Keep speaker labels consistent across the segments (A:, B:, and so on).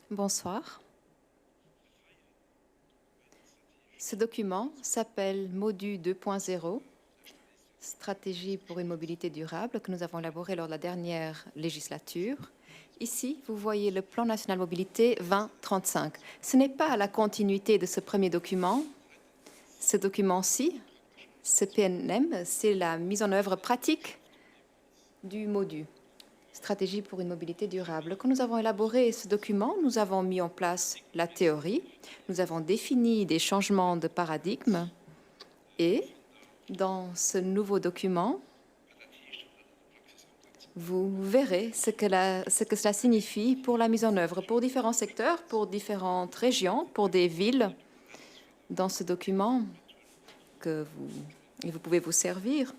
A: Bonsoir. Ce document s'appelle MODU 2.0, stratégie pour une mobilité durable, que nous avons élaboré lors de la dernière législature. Ici, vous voyez le plan national mobilité 2035. Ce n'est pas la continuité de ce premier document. Ce document-ci, ce PNM, c'est la mise en œuvre pratique du MODU, stratégie pour une mobilité durable. Quand nous avons élaboré ce document, nous avons mis en place la théorie, nous avons défini des changements de paradigme et dans ce nouveau document, vous verrez ce que cela signifie pour la mise en œuvre, pour différents secteurs, pour différentes régions, pour des villes. Dans ce document que vous pouvez vous servir,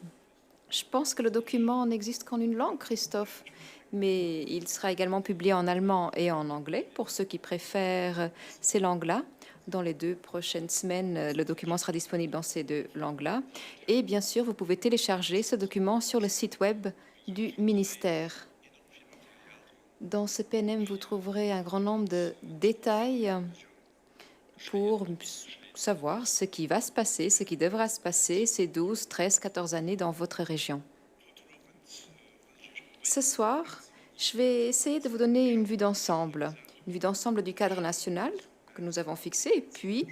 A: je pense que le document n'existe qu'en une langue, Christophe, mais il sera également publié en allemand et en anglais pour ceux qui préfèrent ces langues-là. Dans les 2 prochaines semaines, le document sera disponible dans ces 2 langues-là. Et bien sûr, vous pouvez télécharger ce document sur le site web du ministère. Dans ce PNM, vous trouverez un grand nombre de détails pour savoir ce qui va se passer, ce qui devra se passer ces 12, 13, 14 années dans votre région. Ce soir, je vais essayer de vous donner une vue d'ensemble du cadre national que nous avons fixé, et puis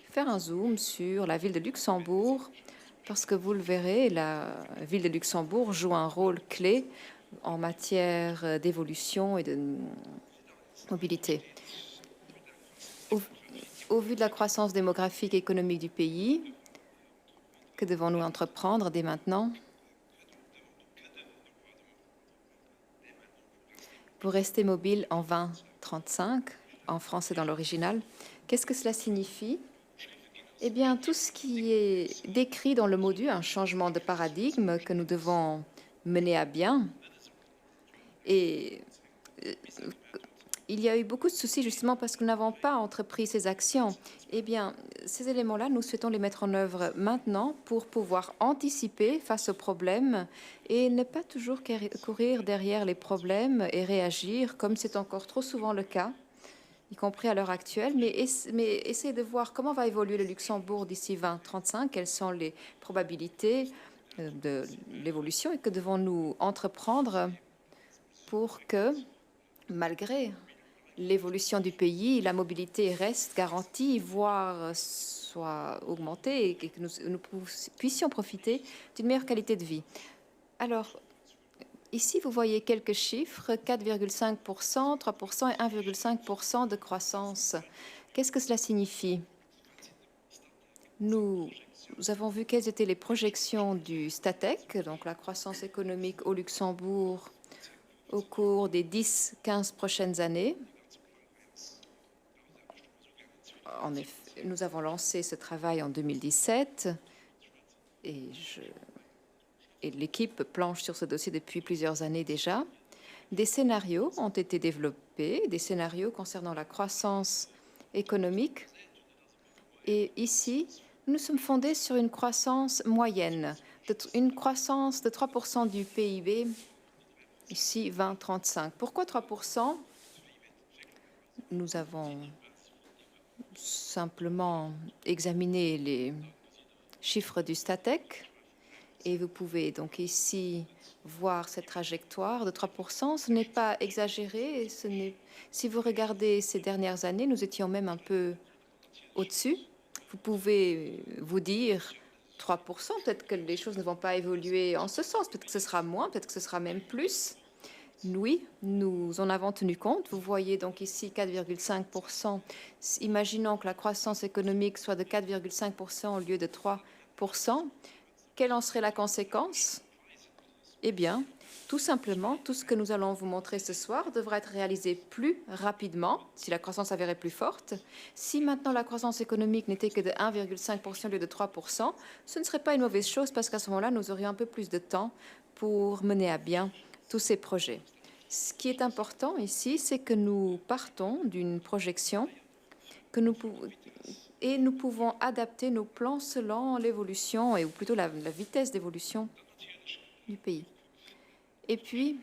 A: faire un zoom sur la ville de Luxembourg, parce que vous le verrez, la ville de Luxembourg joue un rôle clé en matière d'évolution et de mobilité. Au vu de la croissance démographique et économique du pays, que devons-nous entreprendre dès maintenant pour rester mobile en 2035, en français dans l'original? Qu'est-ce que cela signifie? Eh bien, tout ce qui est décrit dans le MODU, un changement de paradigme que nous devons mener à bien. Et il y a eu beaucoup de soucis justement parce que nous n'avons pas entrepris ces actions. Eh bien, ces éléments-là, nous souhaitons les mettre en œuvre maintenant pour pouvoir anticiper face aux problèmes et ne pas toujours courir derrière les problèmes et réagir comme c'est encore trop souvent le cas, y compris à l'heure actuelle, mais essayer de voir comment va évoluer le Luxembourg d'ici 2035, quelles sont les probabilités de l'évolution et que devons-nous entreprendre pour que, malgré l'évolution du pays, la mobilité reste garantie, voire soit augmentée et que nous puissions profiter d'une meilleure qualité de vie. Alors, ici, vous voyez quelques chiffres, 4,5%, 3% et 1,5% de croissance. Qu'est-ce que cela signifie? Nous avons vu quelles étaient les projections du Statec, donc la croissance économique au Luxembourg, au cours des 10-15 prochaines années. En effet, nous avons lancé ce travail en 2017 et l'équipe planche sur ce dossier depuis plusieurs années déjà. Des scénarios ont été développés, des scénarios concernant la croissance économique. Et ici, nous sommes fondés sur une croissance moyenne, une croissance de 3% du PIB, ici 2035. Pourquoi 3%? Nous avons simplement examiner les chiffres du Statec et vous pouvez donc ici voir cette trajectoire de 3%. Ce n'est pas exagéré. Si vous regardez ces dernières années, nous étions même un peu au-dessus. Vous pouvez vous dire 3%, peut-être que les choses ne vont pas évoluer en ce sens. Peut-être que ce sera moins, peut-être que ce sera même plus. Oui, nous en avons tenu compte. Vous voyez donc ici 4,5%. Imaginons que la croissance économique soit de 4,5% au lieu de 3%. Quelle en serait la conséquence? Eh bien, tout simplement, tout ce que nous allons vous montrer ce soir devra être réalisé plus rapidement si la croissance s'avérait plus forte. Si maintenant la croissance économique n'était que de 1,5% au lieu de 3%, ce ne serait pas une mauvaise chose parce qu'à ce moment-là, nous aurions un peu plus de temps pour mener à bien tous ces projets. Ce qui est important ici, c'est que nous partons d'une projection que nous pouvons adapter nos plans selon l'évolution, ou plutôt la vitesse d'évolution du pays. Et puis,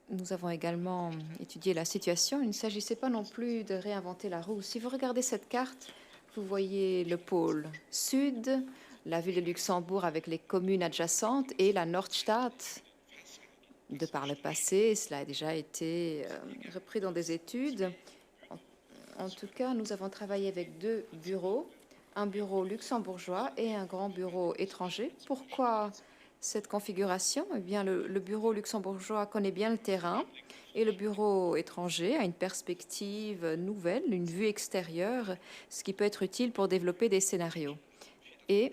A: nous avons également étudié la situation. Il ne s'agissait pas non plus de réinventer la roue. Si vous regardez cette carte, vous voyez le pôle sud, la ville de Luxembourg avec les communes adjacentes et la Nordstadt. De par le passé, cela a déjà été repris dans des études. En tout cas, nous avons travaillé avec deux bureaux, un bureau luxembourgeois et un grand bureau étranger. Pourquoi cette configuration? Eh bien, le bureau luxembourgeois connaît bien le terrain et le bureau étranger a une perspective nouvelle, une vue extérieure, ce qui peut être utile pour développer des scénarios. Et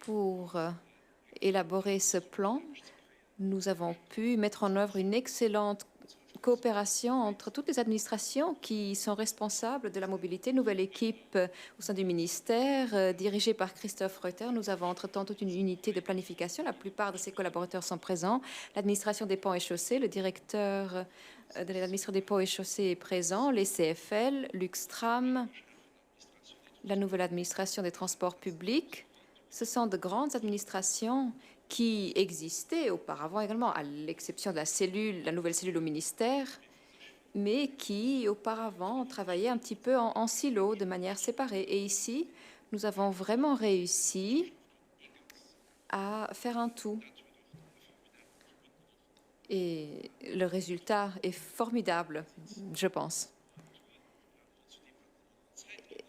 A: pour élaborer ce plan, nous avons pu mettre en œuvre une excellente coopération entre toutes les administrations qui sont responsables de la mobilité. Nouvelle équipe au sein du ministère, dirigée par Christophe Reuter. Nous avons entre-temps toute une unité de planification. La plupart de ses collaborateurs sont présents. L'administration des ponts et chaussées, le directeur de l'administration des ponts et chaussées est présent, les CFL, Luxtram, la nouvelle administration des transports publics. Ce sont de grandes administrations qui existaient auparavant également, à l'exception de la nouvelle cellule au ministère, mais qui auparavant travaillaient un petit peu en silo, de manière séparée. Et ici, nous avons vraiment réussi à faire un tout. Et le résultat est formidable, je pense.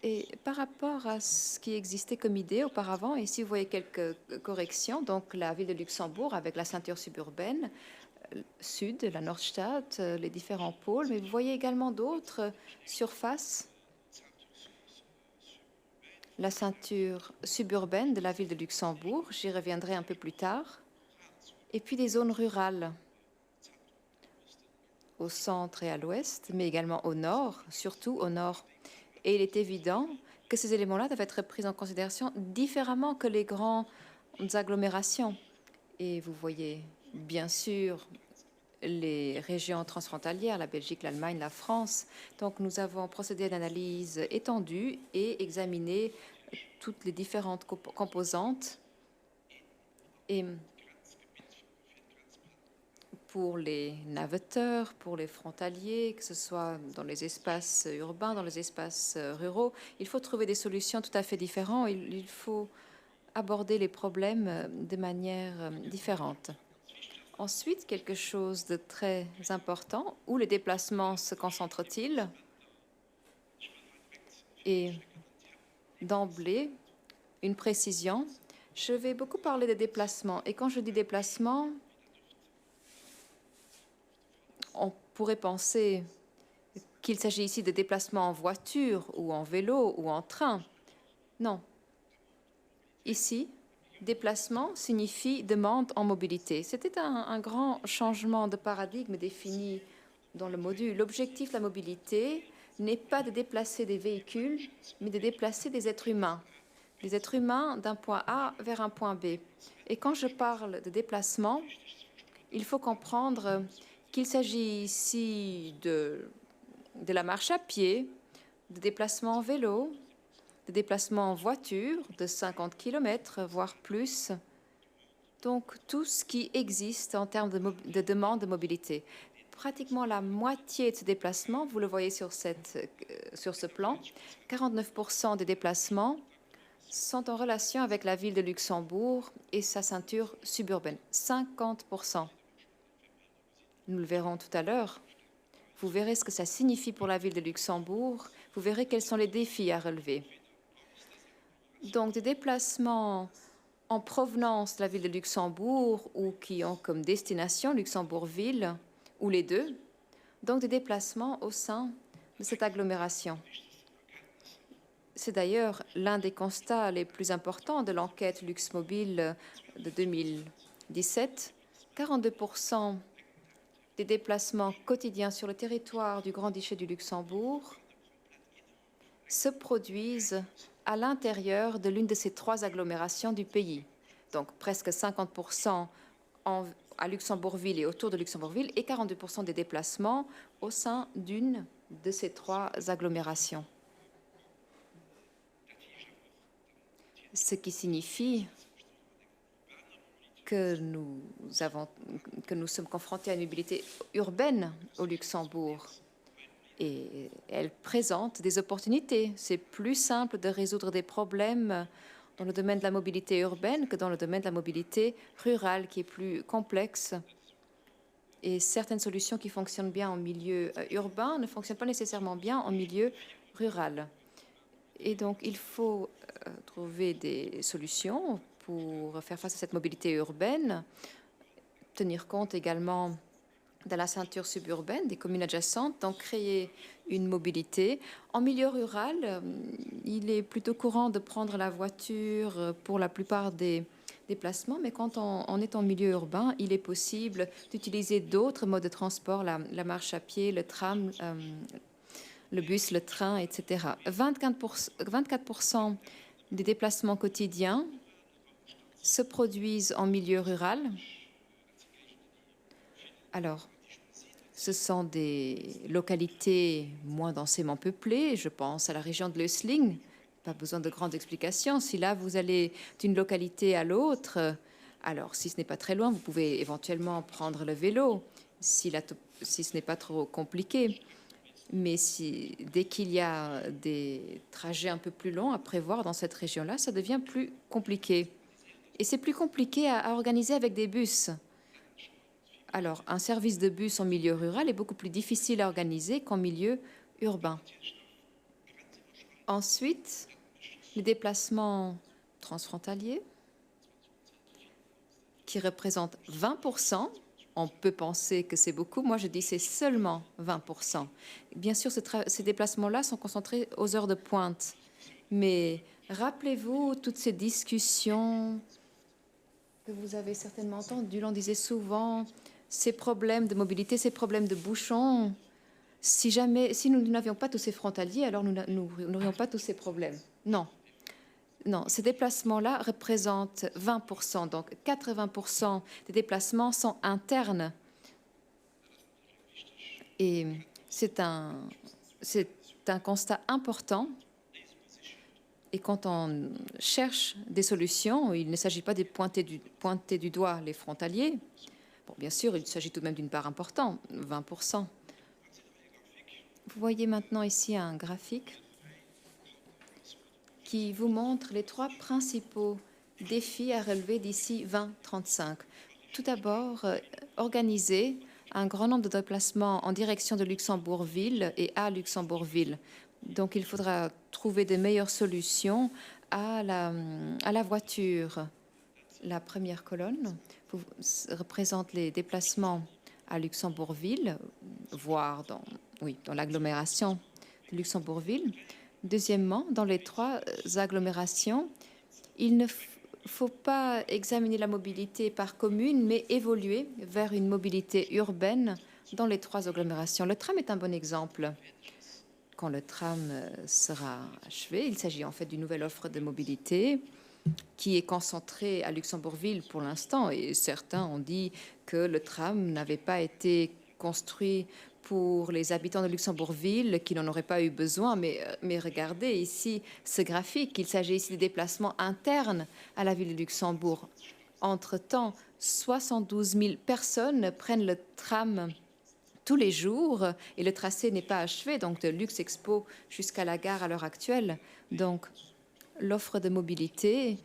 A: Et par rapport à ce qui existait comme idée auparavant, ici vous voyez quelques corrections, donc la ville de Luxembourg avec la ceinture suburbaine, sud, la Nordstadt, les différents pôles, mais vous voyez également d'autres surfaces. La ceinture suburbaine de la ville de Luxembourg, j'y reviendrai un peu plus tard, et puis des zones rurales au centre et à l'ouest, mais également au nord, surtout au nord. Et il est évident que ces éléments-là doivent être pris en considération différemment que les grandes agglomérations. Et vous voyez, bien sûr, les régions transfrontalières, la Belgique, l'Allemagne, la France. Donc, nous avons procédé à une analyse étendue et examiné toutes les différentes composantes. Et pour les navetteurs, pour les frontaliers, que ce soit dans les espaces urbains, dans les espaces ruraux, il faut trouver des solutions tout à fait différentes. Il faut aborder les problèmes de manière différente. Ensuite, quelque chose de très important, où les déplacements se concentrent-ils? Et d'emblée, une précision, je vais beaucoup parler de déplacements. Et quand je dis déplacement, on pourrait penser qu'il s'agit ici de déplacements en voiture ou en vélo ou en train. Non. Ici, déplacement signifie demande en mobilité. C'était un grand changement de paradigme défini dans le module. L'objectif de la mobilité n'est pas de déplacer des véhicules, mais de déplacer des êtres humains. Des êtres humains d'un point A vers un point B. Et quand je parle de déplacement, il faut comprendre qu'il s'agit ici de la marche à pied, de déplacement en vélo, de déplacement en voiture de 50 km, voire plus. Donc, tout ce qui existe en termes de demande de mobilité. Pratiquement la moitié de ce déplacement, vous le voyez sur ce plan, 49% des déplacements sont en relation avec la ville de Luxembourg et sa ceinture suburbaine. 50%. Nous le verrons tout à l'heure. Vous verrez ce que ça signifie pour la ville de Luxembourg. Vous verrez quels sont les défis à relever. Donc, des déplacements en provenance de la ville de Luxembourg ou qui ont comme destination Luxembourg-Ville, ou les deux. Donc, des déplacements au sein de cette agglomération. C'est d'ailleurs l'un des constats les plus importants de l'enquête LuxMobile de 2017. 42% des déplacements quotidiens sur le territoire du Grand-Duché du Luxembourg se produisent à l'intérieur de l'une de ces trois agglomérations du pays. Donc presque 50% à Luxembourg-Ville et autour de Luxembourg-Ville et 42% des déplacements au sein d'une de ces trois agglomérations. Ce qui signifie que nous sommes confrontés à une mobilité urbaine au Luxembourg. Et elle présente des opportunités. C'est plus simple de résoudre des problèmes dans le domaine de la mobilité urbaine que dans le domaine de la mobilité rurale, qui est plus complexe. Et certaines solutions qui fonctionnent bien en milieu urbain ne fonctionnent pas nécessairement bien en milieu rural. Et donc, il faut trouver des solutions pour faire face à cette mobilité urbaine, tenir compte également de la ceinture suburbaine, des communes adjacentes, donc créer une mobilité. En milieu rural, il est plutôt courant de prendre la voiture pour la plupart des déplacements, mais quand on est en milieu urbain, il est possible d'utiliser d'autres modes de transport, la marche à pied, le tram, le bus, le train, etc. 24% des déplacements quotidiens se produisent en milieu rural. Alors, ce sont des localités moins densément peuplées. Je pense à la région de l'Eusling. Pas besoin de grandes explications. Si là, vous allez d'une localité à l'autre, alors si ce n'est pas très loin, vous pouvez éventuellement prendre le vélo, si ce n'est pas trop compliqué. Mais dès qu'il y a des trajets un peu plus longs à prévoir dans cette région-là, ça devient plus compliqué. Et c'est plus compliqué à organiser avec des bus. Alors, un service de bus en milieu rural est beaucoup plus difficile à organiser qu'en milieu urbain. Ensuite, les déplacements transfrontaliers, qui représentent 20%. On peut penser que c'est beaucoup. Moi, je dis c'est seulement 20%. Bien sûr, ces déplacements-là sont concentrés aux heures de pointe. Mais rappelez-vous toutes ces discussions que vous avez certainement entendues. On disait souvent ces problèmes de mobilité, ces problèmes de bouchons. Si nous n'avions pas tous ces frontaliers, alors nous n'aurions pas tous ces problèmes. Non. Non, ces déplacements-là représentent 20%, donc 80% des déplacements sont internes. Et c'est un constat important. Et quand on cherche des solutions, il ne s'agit pas de pointer du doigt les frontaliers. Bon, bien sûr, il s'agit tout de même d'une part importante, 20%. Vous voyez maintenant ici un graphique qui vous montre les trois principaux défis à relever d'ici 2035. Tout d'abord, organiser un grand nombre de déplacements en direction de Luxembourg-Ville et à Luxembourg-Ville. Donc, il faudra trouver de meilleures solutions à la voiture. La première colonne représente les déplacements à Luxembourg-Ville, voire dans l'agglomération de Luxembourg-Ville. Deuxièmement, dans les trois agglomérations, il ne faut pas examiner la mobilité par commune, mais évoluer vers une mobilité urbaine dans les trois agglomérations. Le tram est un bon exemple. Quand le tram sera achevé, il s'agit en fait d'une nouvelle offre de mobilité qui est concentrée à Luxembourg-Ville pour l'instant. Et certains ont dit que le tram n'avait pas été construit pour les habitants de Luxembourg-Ville qui n'en auraient pas eu besoin. Mais regardez ici ce graphique. Il s'agit ici des déplacements internes à la ville de Luxembourg. Entre-temps, 72 000 personnes prennent le tram tous les jours et le tracé n'est pas achevé, donc de Luxexpo jusqu'à la gare à l'heure actuelle. Donc, L'offre de mobilité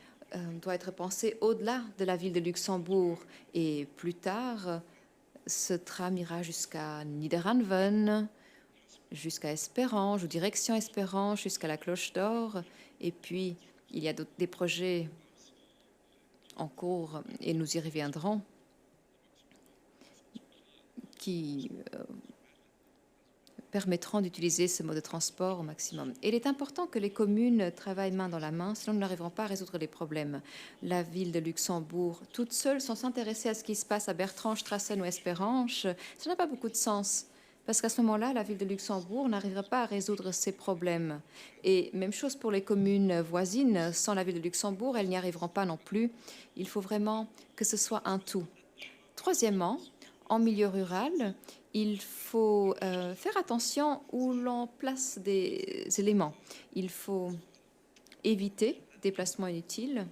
A: doit être pensée au-delà de la ville de Luxembourg. Et plus tard, ce tram ira jusqu'à Niederanven, jusqu'à Espérange, ou direction Espérange, jusqu'à la Cloche d'Or. Et puis, il y a des projets en cours, et nous y reviendrons, qui permettront d'utiliser ce mode de transport au maximum. Et il est important que les communes travaillent main dans la main, sinon nous n'arriverons pas à résoudre les problèmes. La ville de Luxembourg, toute seule, sans s'intéresser à ce qui se passe à Bertrange, Strassen ou Espérange, ça n'a pas beaucoup de sens. Parce qu'à ce moment-là, la ville de Luxembourg n'arrivera pas à résoudre ces problèmes. Et même chose pour les communes voisines, sans la ville de Luxembourg, elles n'y arriveront pas non plus. Il faut vraiment que ce soit un tout. Troisièmement, en milieu rural, il faut faire attention où l'on place des éléments. Il faut éviter des placements inutiles.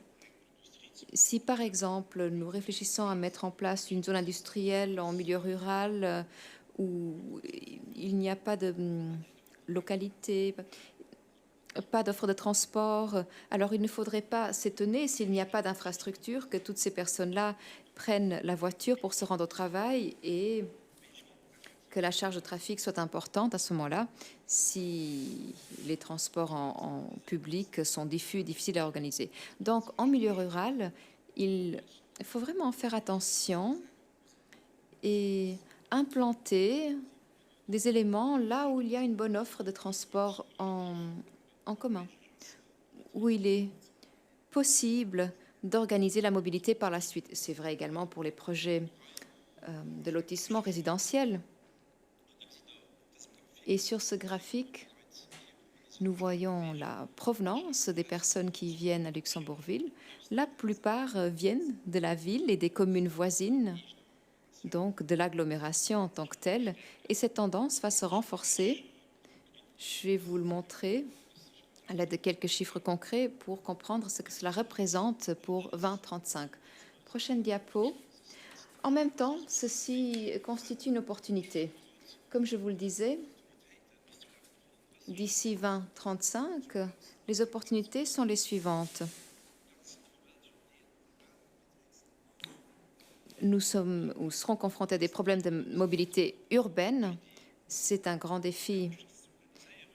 A: Si, par exemple, nous réfléchissons à mettre en place une zone industrielle en milieu rural où il n'y a pas de localité, pas d'offre de transport, alors il ne faudrait pas s'étonner s'il n'y a pas d'infrastructure que toutes ces personnes-là prennent la voiture pour se rendre au travail et que la charge de trafic soit importante à ce moment-là si les transports en public sont difficiles à organiser. Donc, en milieu rural, il faut vraiment faire attention et implanter des éléments là où il y a une bonne offre de transport en commun, où il est possible d'organiser la mobilité par la suite. C'est vrai également pour les projets de lotissement résidentiel. Et sur ce graphique, nous voyons la provenance des personnes qui viennent à Luxembourgville. La plupart viennent de la ville et des communes voisines, donc de l'agglomération en tant que telle. Et cette tendance va se renforcer. Je vais vous le montrer à l'aide de quelques chiffres concrets pour comprendre ce que cela représente pour 2035. Prochaine diapo. En même temps, ceci constitue une opportunité. Comme je vous le disais, d'ici 2035, les opportunités sont les suivantes. Nous serons confrontés à des problèmes de mobilité urbaine. C'est un grand défi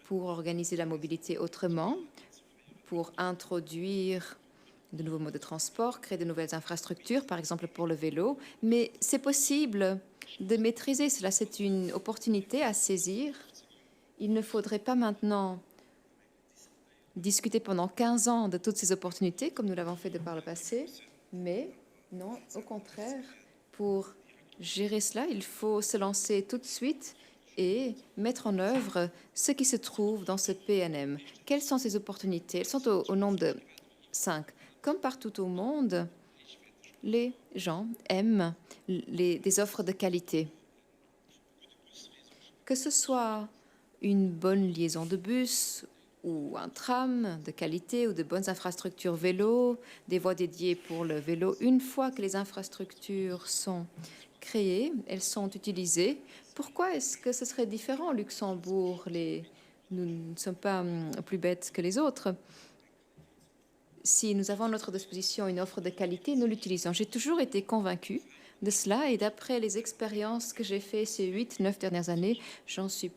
A: pour organiser la mobilité autrement, pour introduire de nouveaux modes de transport, créer de nouvelles infrastructures, par exemple pour le vélo. Mais c'est possible de maîtriser cela. C'est une opportunité à saisir. Il ne faudrait pas maintenant discuter pendant 15 ans de toutes ces opportunités, comme nous l'avons fait de par le passé, mais non, au contraire, pour gérer cela, il faut se lancer tout de suite et mettre en œuvre ce qui se trouve dans ce PNM. Quelles sont ces opportunités? Elles sont au nombre de 5. Comme partout au monde, les gens aiment des offres de qualité. Que ce soit une bonne liaison de bus ou un tram de qualité ou de bonnes infrastructures vélo, des voies dédiées pour le vélo. Une fois que les infrastructures sont créées, elles sont utilisées. Pourquoi est-ce que ce serait différent au Luxembourg? Nous ne sommes pas plus bêtes que les autres. Si nous avons à notre disposition une offre de qualité, nous l'utilisons. J'ai toujours été convaincue de cela et d'après les expériences que j'ai faites ces 8-9 dernières années, j'en suis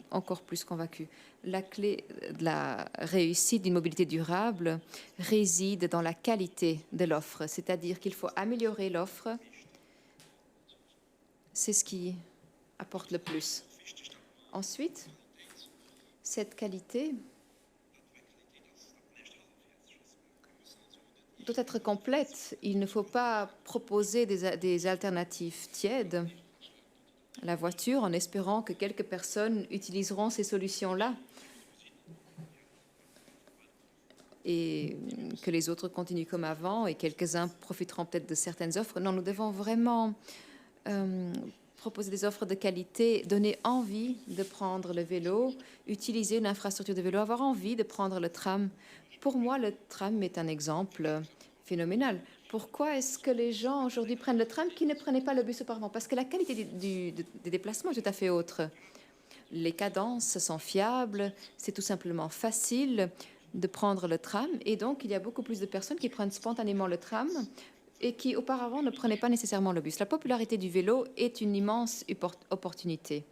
A: encore plus convaincue. La clé de la réussite d'une mobilité durable réside dans la qualité de l'offre, c'est-à-dire qu'il faut améliorer l'offre. C'est ce qui apporte le plus. Ensuite, cette qualité doit être complète. Il ne faut pas proposer des alternatives tièdes à la voiture en espérant que quelques personnes utiliseront ces solutions-là et que les autres continuent comme avant et quelques-uns profiteront peut-être de certaines offres. Non, nous devons vraiment proposer des offres de qualité, donner envie de prendre le vélo, utiliser une infrastructure de vélo, avoir envie de prendre le tram. Pour moi, le tram est un exemple phénoménal. Pourquoi est-ce que les gens aujourd'hui prennent le tram qui ne prenaient pas le bus auparavant? Parce que la qualité des déplacements est tout à fait autre. Les cadences sont fiables, c'est tout simplement facile. de prendre le tram. Et donc, il y a beaucoup plus de personnes qui prennent spontanément le tram et qui auparavant ne prenaient pas nécessairement le bus. La popularité du vélo est une immense opportunité.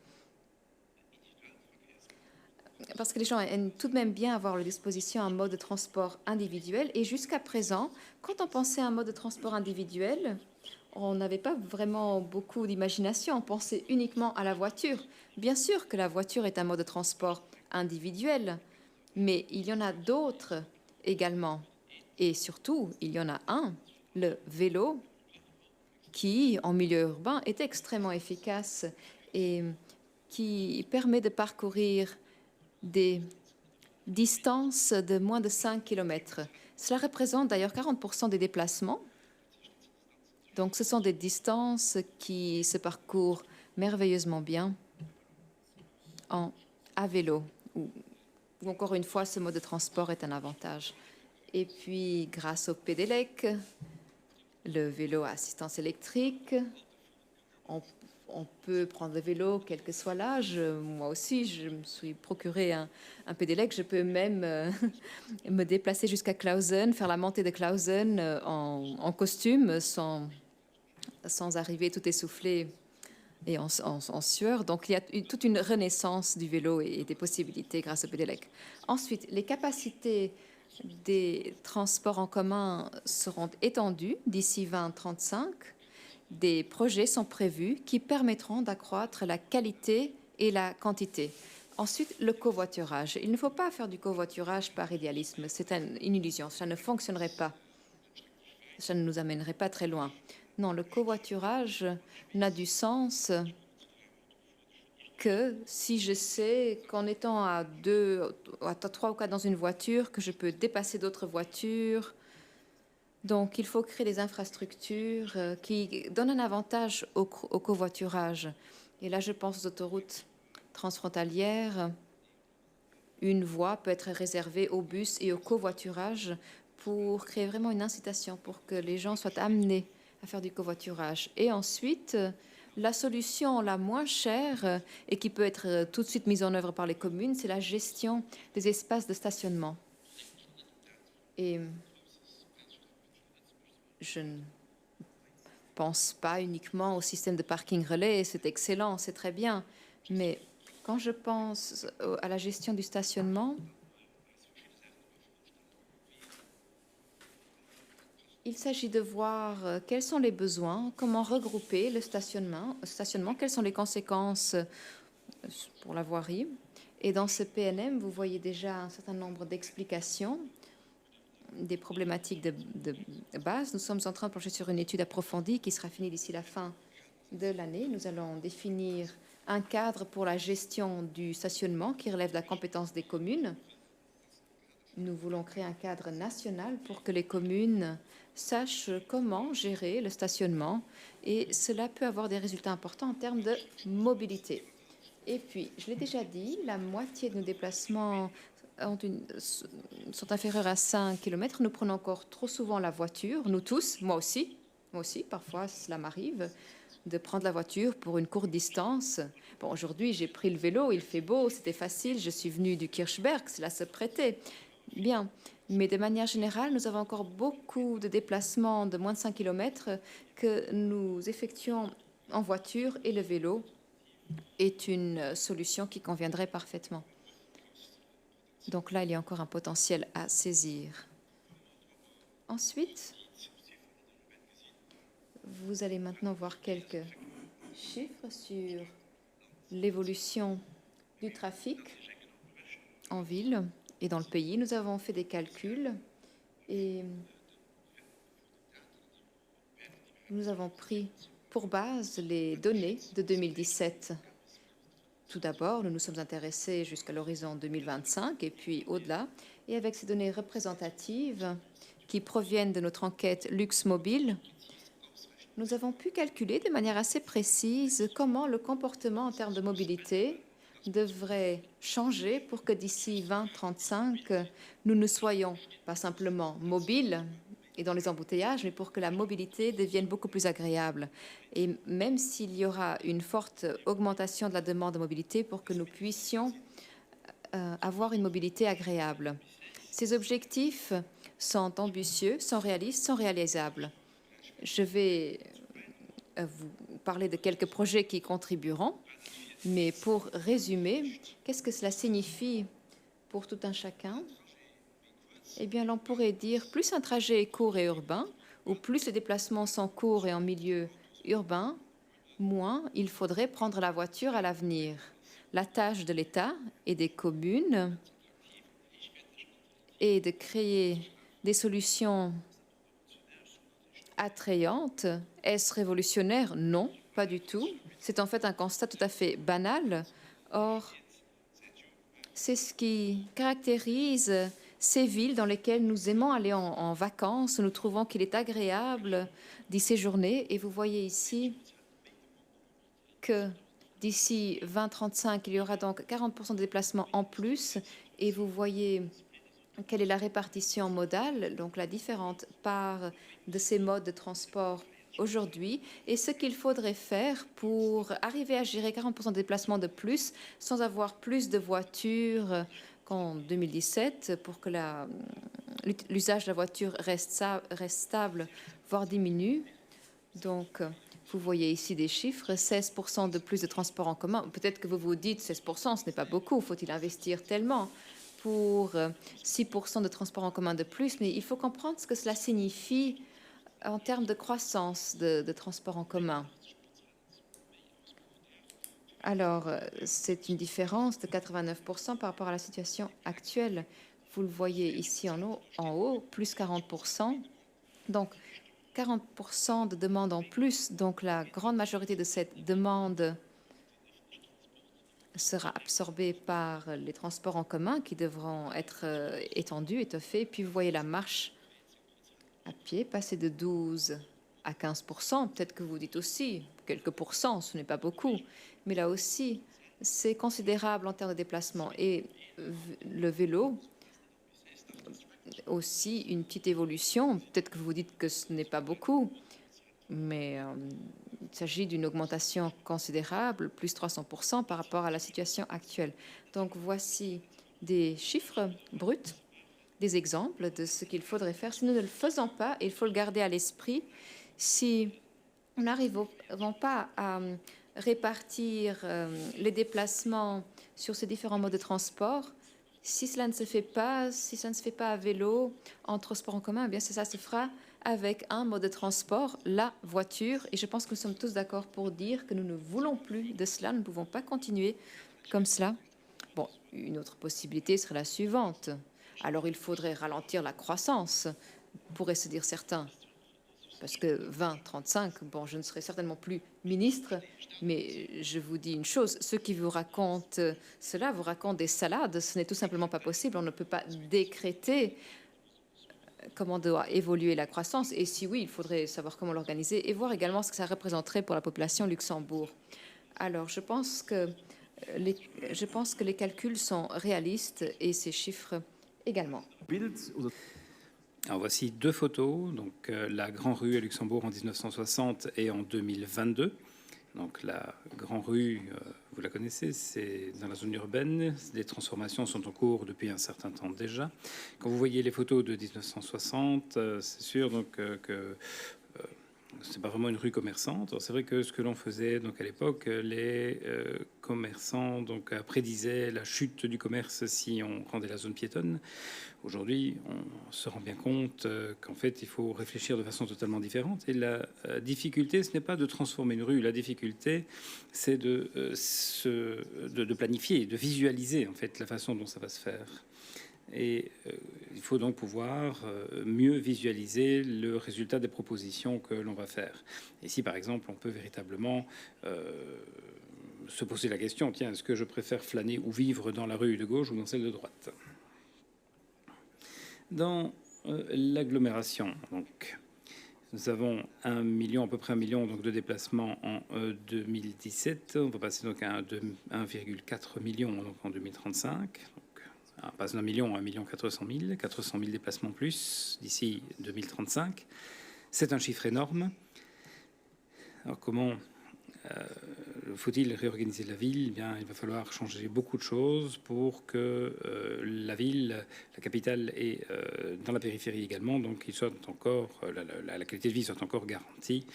A: Parce que les gens aiment tout de même bien avoir à leur disposition un mode de transport individuel. Et jusqu'à présent, quand on pensait à un mode de transport individuel, on n'avait pas vraiment beaucoup d'imagination. On pensait uniquement à la voiture. Bien sûr que la voiture est un mode de transport individuel, mais il y en a d'autres également. Et surtout, il y en a un, le vélo, qui, en milieu urbain, est extrêmement efficace et qui permet de parcourir des distances de moins de 5 km. Cela représente d'ailleurs 40% des déplacements. Donc ce sont des distances qui se parcourent merveilleusement bien à vélo, où encore une fois, ce mode de transport est un avantage. Et puis, grâce au Pédélec, le vélo à assistance électrique, on peut prendre le vélo quel que soit l'âge. Moi aussi, je me suis procuré un Pédélec. Je peux même me déplacer jusqu'à Clausen, faire la montée de Clausen en costume, sans arriver tout essoufflé et en sueur. Donc, il y a toute une renaissance du vélo et des possibilités grâce au Pédélec. Ensuite, les capacités des transports en commun seront étendues d'ici 2035. Des projets sont prévus qui permettront d'accroître la qualité et la quantité. Ensuite, le covoiturage. Il ne faut pas faire du covoiturage par idéalisme. C'est une illusion. Ça ne fonctionnerait pas. Ça ne nous amènerait pas très loin. Non, le covoiturage n'a du sens que si je sais qu'en étant à 3 ou 4 dans une voiture, que je peux dépasser d'autres voitures. Donc, il faut créer des infrastructures qui donnent un avantage au covoiturage. Et là, je pense aux autoroutes transfrontalières. Une voie peut être réservée au bus et au covoiturage pour créer vraiment une incitation pour que les gens soient amenés à faire du covoiturage. Et ensuite, la solution la moins chère et qui peut être tout de suite mise en œuvre par les communes, c'est la gestion des espaces de stationnement. Et je ne pense pas uniquement au système de parking relais, c'est excellent, c'est très bien, mais quand je pense à la gestion du stationnement, il s'agit de voir quels sont les besoins, comment regrouper le stationnement, quelles sont les conséquences pour la voirie. Et dans ce PNM, vous voyez déjà un certain nombre d'explications des problématiques de base. Nous sommes en train de plancher sur une étude approfondie qui sera finie d'ici la fin de l'année. Nous allons définir un cadre pour la gestion du stationnement qui relève de la compétence des communes. Nous voulons créer un cadre national pour que les communes sachent comment gérer le stationnement et cela peut avoir des résultats importants en termes de mobilité. Et puis, je l'ai déjà dit, la moitié de nos déplacements sont inférieurs à 5 km. Nous prenons encore trop souvent la voiture, nous tous, moi aussi, parfois cela m'arrive de prendre la voiture pour une courte distance. Bon, aujourd'hui, j'ai pris le vélo, il fait beau, c'était facile, je suis venue du Kirchberg, cela se prêtait. Bien, mais de manière générale, nous avons encore beaucoup de déplacements de moins de 5 km que nous effectuons en voiture et le vélo est une solution qui conviendrait parfaitement. Donc là, il y a encore un potentiel à saisir. Ensuite, vous allez maintenant voir quelques chiffres sur l'évolution du trafic en ville et dans le pays. Nous avons fait des calculs et nous avons pris pour base les données de 2017. Tout d'abord, nous nous sommes intéressés jusqu'à l'horizon 2025 et puis au-delà. Et avec ces données représentatives qui proviennent de notre enquête Luxe Mobile, nous avons pu calculer de manière assez précise comment le comportement en termes de mobilité devrait changer pour que d'ici 2035, nous ne soyons pas simplement mobiles et dans les embouteillages, mais pour que la mobilité devienne beaucoup plus agréable. Et même s'il y aura une forte augmentation de la demande de mobilité, pour que nous puissions avoir une mobilité agréable. Ces objectifs sont ambitieux, sont réalistes, sont réalisables. Je vais vous parler de quelques projets qui y contribueront, mais pour résumer, qu'est-ce que cela signifie pour tout un chacun? Eh bien, l'on pourrait dire plus un trajet est court et urbain, ou plus les déplacements sont courts et en milieu urbain, moins il faudrait prendre la voiture à l'avenir. La tâche de l'État et des communes est de créer des solutions attrayantes. Est-ce révolutionnaire? Non, pas du tout. C'est en fait un constat tout à fait banal. Or, c'est ce qui caractérise ces villes dans lesquelles nous aimons aller en vacances. Nous trouvons qu'il est agréable d'y séjourner. Et vous voyez ici que d'ici 2035, il y aura donc 40% de déplacements en plus. Et vous voyez quelle est la répartition modale, donc la différente part de ces modes de transport aujourd'hui, et ce qu'il faudrait faire pour arriver à gérer 40% de déplacements de plus sans avoir plus de voitures qu'en 2017 pour que l'usage de la voiture reste stable, voire diminue. Donc, vous voyez ici des chiffres, 16% de plus de transports en commun. Peut-être que vous vous dites 16%, ce n'est pas beaucoup, faut-il investir tellement pour 6% de transports en commun de plus, mais il faut comprendre ce que cela signifie en termes de croissance de transports en commun. Alors, c'est une différence de 89% par rapport à la situation actuelle. Vous le voyez ici en haut, plus 40%. Donc, 40% de demande en plus. Donc, la grande majorité de cette demande sera absorbée par les transports en commun qui devront être étendus, étoffés. Puis, vous voyez la marche à pied passer de 12 à 15%. Peut-être que vous dites aussi quelques pourcents, ce n'est pas beaucoup. Mais là aussi, c'est considérable en termes de déplacement. Et le vélo, aussi une petite évolution. Peut-être que vous dites que ce n'est pas beaucoup, mais il s'agit d'une augmentation considérable, plus 300% par rapport à la situation actuelle. Donc voici des chiffres bruts, des exemples de ce qu'il faudrait faire. Si nous ne le faisons pas, il faut le garder à l'esprit, si nous n'arrivons pas à répartir les déplacements sur ces différents modes de transport, si cela ne se fait pas, si ça ne se fait pas à vélo, en transport en commun, eh bien ça se fera avec un mode de transport, la voiture. Et je pense que nous sommes tous d'accord pour dire que nous ne voulons plus de cela. Nous ne pouvons pas continuer comme cela. Bon, une autre possibilité serait la suivante. Alors il faudrait ralentir la croissance, pourraient se dire certains. Parce que 2035, bon, je ne serai certainement plus ministre, mais je vous dis une chose, ceux qui vous racontent cela vous racontent des salades. Ce n'est tout simplement pas possible. On ne peut pas décréter comment doit évoluer la croissance. Et si oui, il faudrait savoir comment l'organiser et voir également ce que ça représenterait pour la population Luxembourg. Alors, je pense que les calculs sont réalistes et ces chiffres également.
B: Alors voici deux photos, donc la Grand Rue à Luxembourg en 1960 et en 2022. Donc la Grand Rue, vous la connaissez, c'est dans la zone urbaine. Les transformations sont en cours depuis un certain temps déjà. Quand vous voyez les photos de 1960, c'est sûr donc que c'est pas vraiment une rue commerçante. C'est vrai que ce que l'on faisait donc à l'époque, les commerçants donc prédisaient la chute du commerce si on rendait la zone piétonne. Aujourd'hui, on se rend bien compte qu'en fait, il faut réfléchir de façon totalement différente. Et la difficulté, ce n'est pas de transformer une rue. La difficulté, c'est de planifier, de visualiser en fait la façon dont ça va se faire. Et il faut donc pouvoir mieux visualiser le résultat des propositions que l'on va faire. Et si, par exemple, on peut véritablement se poser la question, tiens, est-ce que je préfère flâner ou vivre dans la rue de gauche ou dans celle de droite? Dans l'agglomération, donc, nous avons à peu près 1 million donc, de déplacements en 2017. On va passer donc à 1,4 million donc, en 2035. On passe d'1 million à 1 400 000, 400 000 déplacements plus d'ici 2035. C'est un chiffre énorme. Alors comment faut-il réorganiser la ville? Eh bien, il va falloir changer beaucoup de choses pour que la ville, la capitale et dans la périphérie également, donc il soit encore, la qualité de vie soit encore garantie.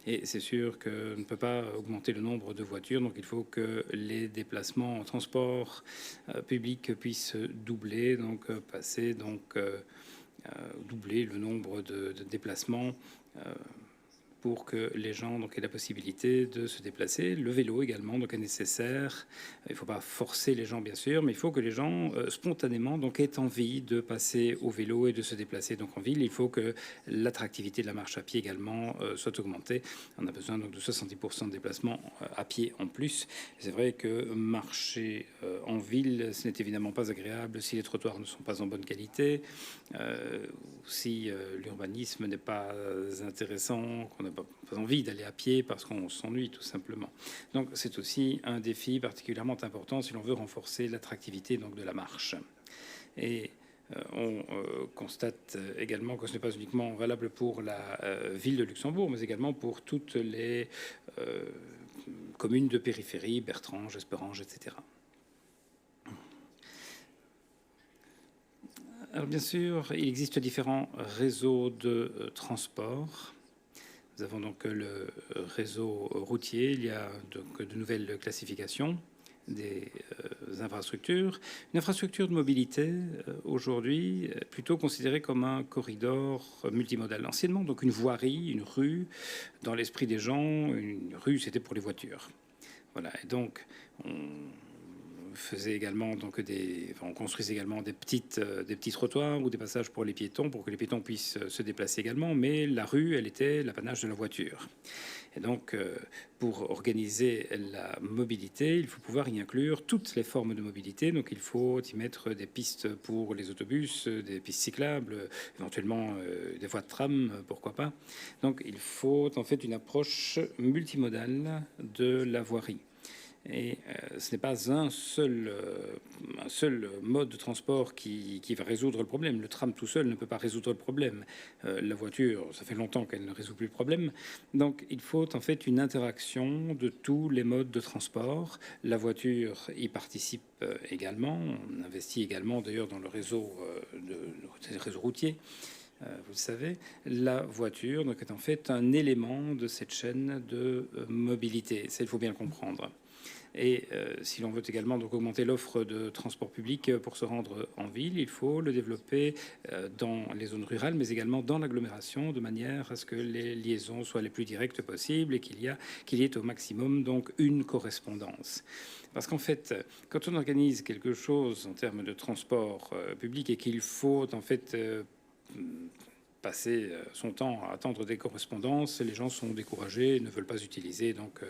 B: Et c'est sûr qu'on ne peut pas augmenter le nombre de voitures, donc il faut que les déplacements en transport public puissent doubler, donc passer, donc doubler le nombre de déplacements. Pour que les gens donc, aient la possibilité de se déplacer. Le vélo également donc, est nécessaire. Il ne faut pas forcer les gens, bien sûr, mais il faut que les gens, spontanément, donc, aient envie de passer au vélo et de se déplacer donc, en ville. Il faut que l'attractivité de la marche à pied également soit augmentée. On a besoin donc, de 70% de déplacements à pied en plus. C'est vrai que marcher en ville, ce n'est évidemment pas agréable si les trottoirs ne sont pas en bonne qualité, si l'urbanisme n'est pas intéressant, qu'on n'a pas envie d'aller à pied parce qu'on s'ennuie tout simplement. Donc c'est aussi un défi particulièrement important si l'on veut renforcer l'attractivité donc de la marche. Et on constate également que ce n'est pas uniquement valable pour la ville de Luxembourg, mais également pour toutes les communes de périphérie, Bertrange, Esperange, etc. Alors bien sûr, il existe différents réseaux de transport. Nous avons donc le réseau routier. Il y a donc de nouvelles classifications des infrastructures. Une infrastructure de mobilité, aujourd'hui, est plutôt considérée comme un corridor multimodal. Anciennement, donc une voirie, une rue. Dans l'esprit des gens, une rue, c'était pour les voitures. Voilà. Et donc, on construisait également des petits trottoirs ou des passages pour les piétons, pour que les piétons puissent se déplacer également. Mais la rue, elle était l'apanage de la voiture. Et donc, pour organiser la mobilité, il faut pouvoir y inclure toutes les formes de mobilité. Donc, il faut y mettre des pistes pour les autobus, des pistes cyclables, éventuellement des voies de tram, pourquoi pas. Donc, il faut en fait une approche multimodale de la voirie. Et ce n'est pas un seul mode de transport qui va résoudre le problème. Le tram tout seul ne peut pas résoudre le problème. La voiture, ça fait longtemps qu'elle ne résout plus le problème. Donc il faut en fait une interaction de tous les modes de transport. La voiture y participe également. On investit également d'ailleurs dans le réseau routier. Vous le savez, la voiture donc, est en fait un élément de cette chaîne de mobilité. Ça, il faut bien le comprendre. Et si l'on veut également donc, augmenter l'offre de transport public pour se rendre en ville, il faut le développer dans les zones rurales, mais également dans l'agglomération, de manière à ce que les liaisons soient les plus directes possibles et qu'il y ait au maximum donc une correspondance. Parce qu'en fait, quand on organise quelque chose en termes de transport public et qu'il faut en fait passer son temps à attendre des correspondances, les gens sont découragés, ne veulent pas utiliser donc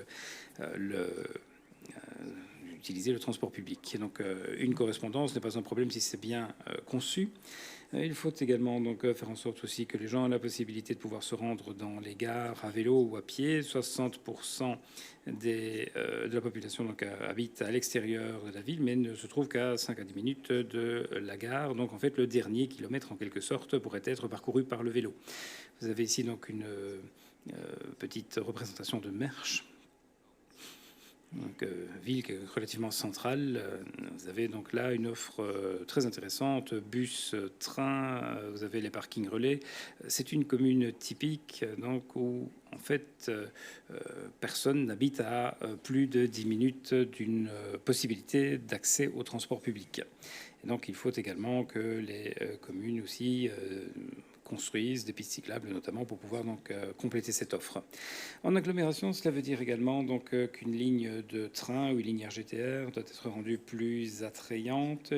B: utiliser le transport public. Et donc, une correspondance n'est pas un problème si c'est bien conçu. Il faut également donc faire en sorte aussi que les gens aient la possibilité de pouvoir se rendre dans les gares à vélo ou à pied. 60% de la population donc, habite à l'extérieur de la ville, mais ne se trouve qu'à 5 à 10 minutes de la gare. Donc, en fait, le dernier kilomètre, en quelque sorte, pourrait être parcouru par le vélo. Vous avez ici donc une petite représentation de Mersch. Donc, ville qui est relativement centrale. Vous avez donc là une offre très intéressante, bus, train, vous avez les parkings relais. C'est une commune typique donc, où en fait personne n'habite à plus de 10 minutes d'une possibilité d'accès au transport public. Et donc il faut également que les communes aussi construisent des pistes cyclables, notamment pour pouvoir donc compléter cette offre. En agglomération, cela veut dire également donc qu'une ligne de train ou une ligne RGTR doit être rendue plus attrayante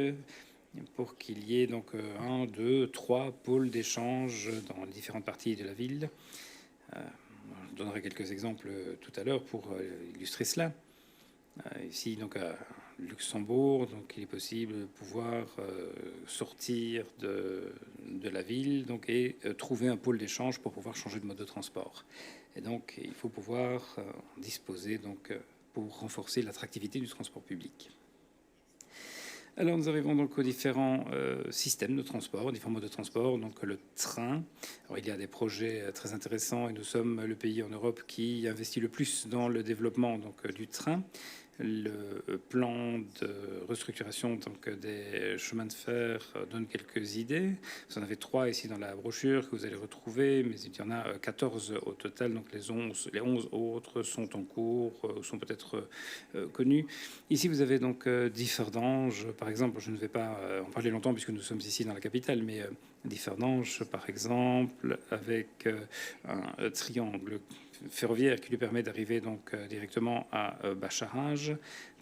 B: pour qu'il y ait donc 1, 2, 3 pôles d'échange dans les différentes parties de la ville. Je donnerai quelques exemples tout à l'heure pour illustrer cela. Ici, donc à Luxembourg, donc il est possible de pouvoir sortir de la ville donc, et trouver un pôle d'échange pour pouvoir changer de mode de transport. Et donc, il faut pouvoir disposer donc, pour renforcer l'attractivité du transport public. Alors nous arrivons donc aux différents systèmes de transport, différents modes de transport. Donc le train. Alors il y a des projets très intéressants et nous sommes le pays en Europe qui investit le plus dans le développement donc, du train. Le plan de restructuration donc, des chemins de fer donne quelques idées. Vous en avez 3 ici dans la brochure que vous allez retrouver, mais il y en a 14 au total. Donc les 11 autres sont en cours, sont peut-être connus. Ici, vous avez donc Differdange, par exemple. Je ne vais pas en parler longtemps puisque nous sommes ici dans la capitale, mais Differdange, par exemple, avec un triangle ferroviaire qui lui permet d'arriver donc directement à Bacharach,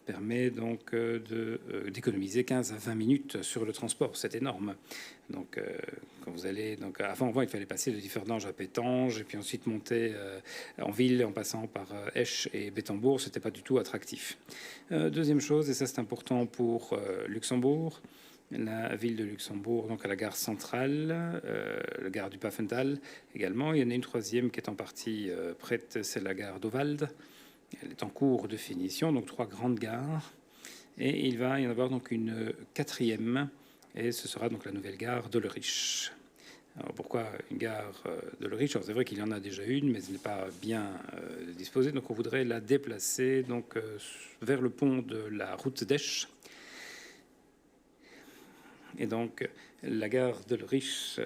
B: permet donc d'économiser 15 à 20 minutes sur le transport. C'est énorme. Donc, quand vous allez, donc avant, il fallait passer de Differdange à Pétange et puis ensuite monter en ville en passant par Esch et Bettembourg. C'était pas du tout attractif. Deuxième chose, et ça c'est important pour Luxembourg, la ville de Luxembourg, donc à la gare centrale, la gare du Pfaffenthal également. Il y en a une troisième qui est en partie prête, c'est la gare d'Ovald. Elle est en cours de finition, donc 3 grandes gares. Et il va y en avoir donc une quatrième, et ce sera donc la nouvelle gare d'Ollerich. Alors pourquoi une gare d'Ollerich? C'est vrai qu'il y en a déjà une, mais elle n'est pas bien disposée, donc on voudrait la déplacer donc, vers le pont de la route d'Esch. Et donc, la gare d'Ulrich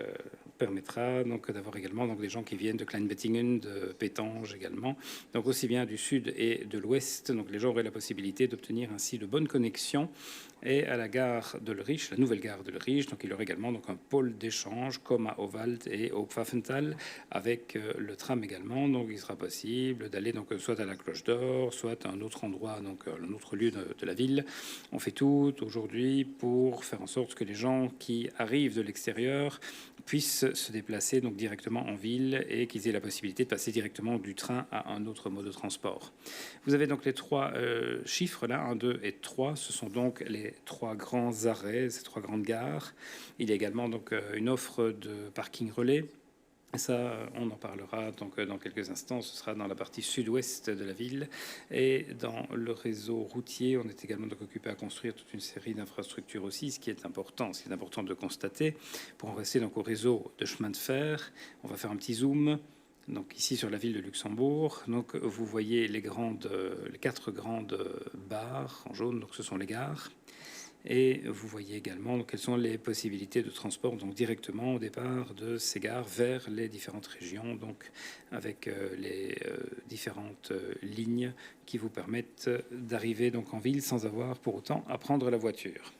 B: permettra donc d'avoir également donc des gens qui viennent de Kleinbettingen, de Pétange également, donc aussi bien du sud et de l'ouest. Donc, les gens auraient la possibilité d'obtenir ainsi de bonnes connexions. Et à la gare d'Ulrich, la nouvelle gare d'Ulrich, donc il y aura également donc un pôle d'échange comme à Ovald et au Pfaffenthal avec le tram également. Donc, il sera possible d'aller donc soit à la Cloche d'Or, soit à un autre endroit, donc un autre lieu de la ville. On fait tout aujourd'hui pour faire en sorte que les gens qui arrivent de l'extérieur puissent se déplacer donc directement en ville et qu'ils aient la possibilité de passer directement du train à un autre mode de transport. Vous avez donc les 3 chiffres là, 1, 2 et 3. Ce sont donc les 3 grands arrêts, ces 3 grandes gares. Il y a également donc une offre de parking relais. Et ça, on en parlera donc dans quelques instants. Ce sera dans la partie sud-ouest de la ville. Et dans le réseau routier, on est également donc occupé à construire toute une série d'infrastructures aussi, ce qui est important de constater. Pour en rester donc au réseau de chemin de fer, on va faire un petit zoom. Donc ici sur la ville de Luxembourg, donc vous voyez les 4 grandes barres en jaune. Donc ce sont les gares. Et vous voyez également donc, quelles sont les possibilités de transport donc, directement au départ de ces gares vers les différentes régions, donc avec les différentes lignes qui vous permettent d'arriver donc en ville sans avoir pour autant à prendre la voiture.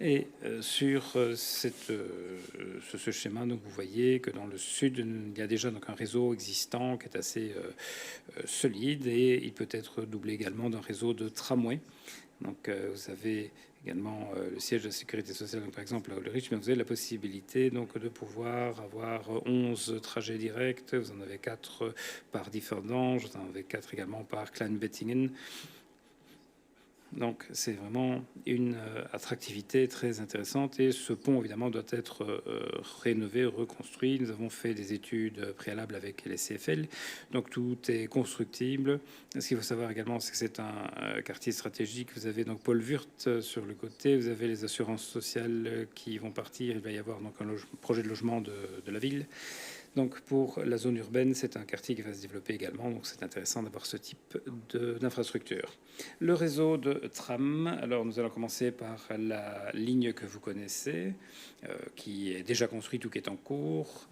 B: Et sur ce schéma, donc, vous voyez que dans le sud, il y a déjà donc, un réseau existant qui est assez solide et il peut être doublé également d'un réseau de tramway. Donc vous avez également le siège de la sécurité sociale, donc, par exemple à Ulrich, mais vous avez la possibilité donc, de pouvoir avoir 11 trajets directs. Vous en avez 4 par Differdange, vous en avez 4 également par Kleinbettingen. Donc c'est vraiment une attractivité très intéressante et ce pont évidemment doit être rénové, reconstruit. Nous avons fait des études préalables avec les CFL, donc tout est constructible. Ce qu'il faut savoir également, c'est que c'est un quartier stratégique. Vous avez donc Paul Wurth sur le côté, vous avez les assurances sociales qui vont partir. Il va y avoir donc un projet de logement de la ville. Donc pour la zone urbaine, c'est un quartier qui va se développer également, donc c'est intéressant d'avoir ce type d'infrastructure. Le réseau de tram, alors nous allons commencer par la ligne que vous connaissez, qui est déjà construite ou qui est en cours.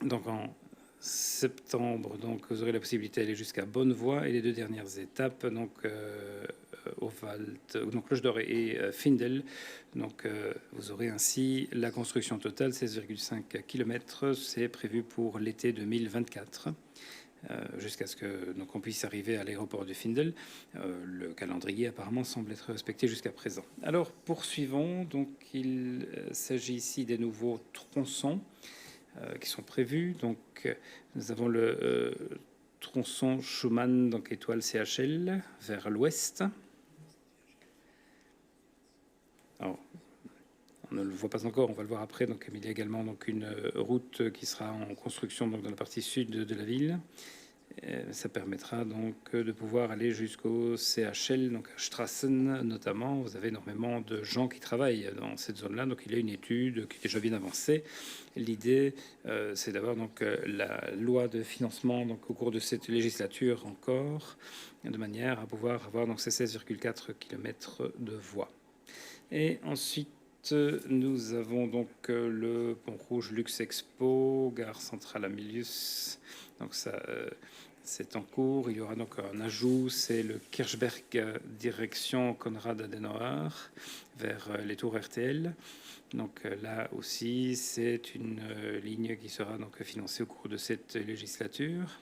B: Donc en septembre, donc, vous aurez la possibilité d'aller jusqu'à Bonnevoie et les 2 dernières étapes, donc Ovald, donc Cloche d'Or et Findel. Donc vous aurez ainsi la construction totale, 16,5 km. C'est prévu pour l'été 2024. Jusqu'à ce que donc on puisse arriver à l'aéroport de Findel. Le calendrier apparemment semble être respecté jusqu'à présent. Alors poursuivons. Donc il s'agit ici des nouveaux tronçons qui sont prévus. Donc nous avons le tronçon Schumann, donc étoile CHL, vers l'ouest. Alors, on ne le voit pas encore, on va le voir après. Donc, il y a également donc, une route qui sera en construction donc, dans la partie sud de la ville. Ça permettra donc de pouvoir aller jusqu'au CHL, donc à Strassen notamment. Vous avez énormément de gens qui travaillent dans cette zone-là, donc il y a une étude qui est déjà bien avancée. L'idée, c'est d'avoir donc la loi de financement donc au cours de cette législature encore, de manière à pouvoir avoir donc ces 16,4 km de voies. Et ensuite, nous avons donc le Pont Rouge Luxe Expo, gare centrale Amilius. Donc ça, c'est en cours. Il y aura donc un ajout, c'est le Kirchberg direction Konrad Adenauer vers les tours RTL. Donc là aussi, c'est une ligne qui sera donc financée au cours de cette législature.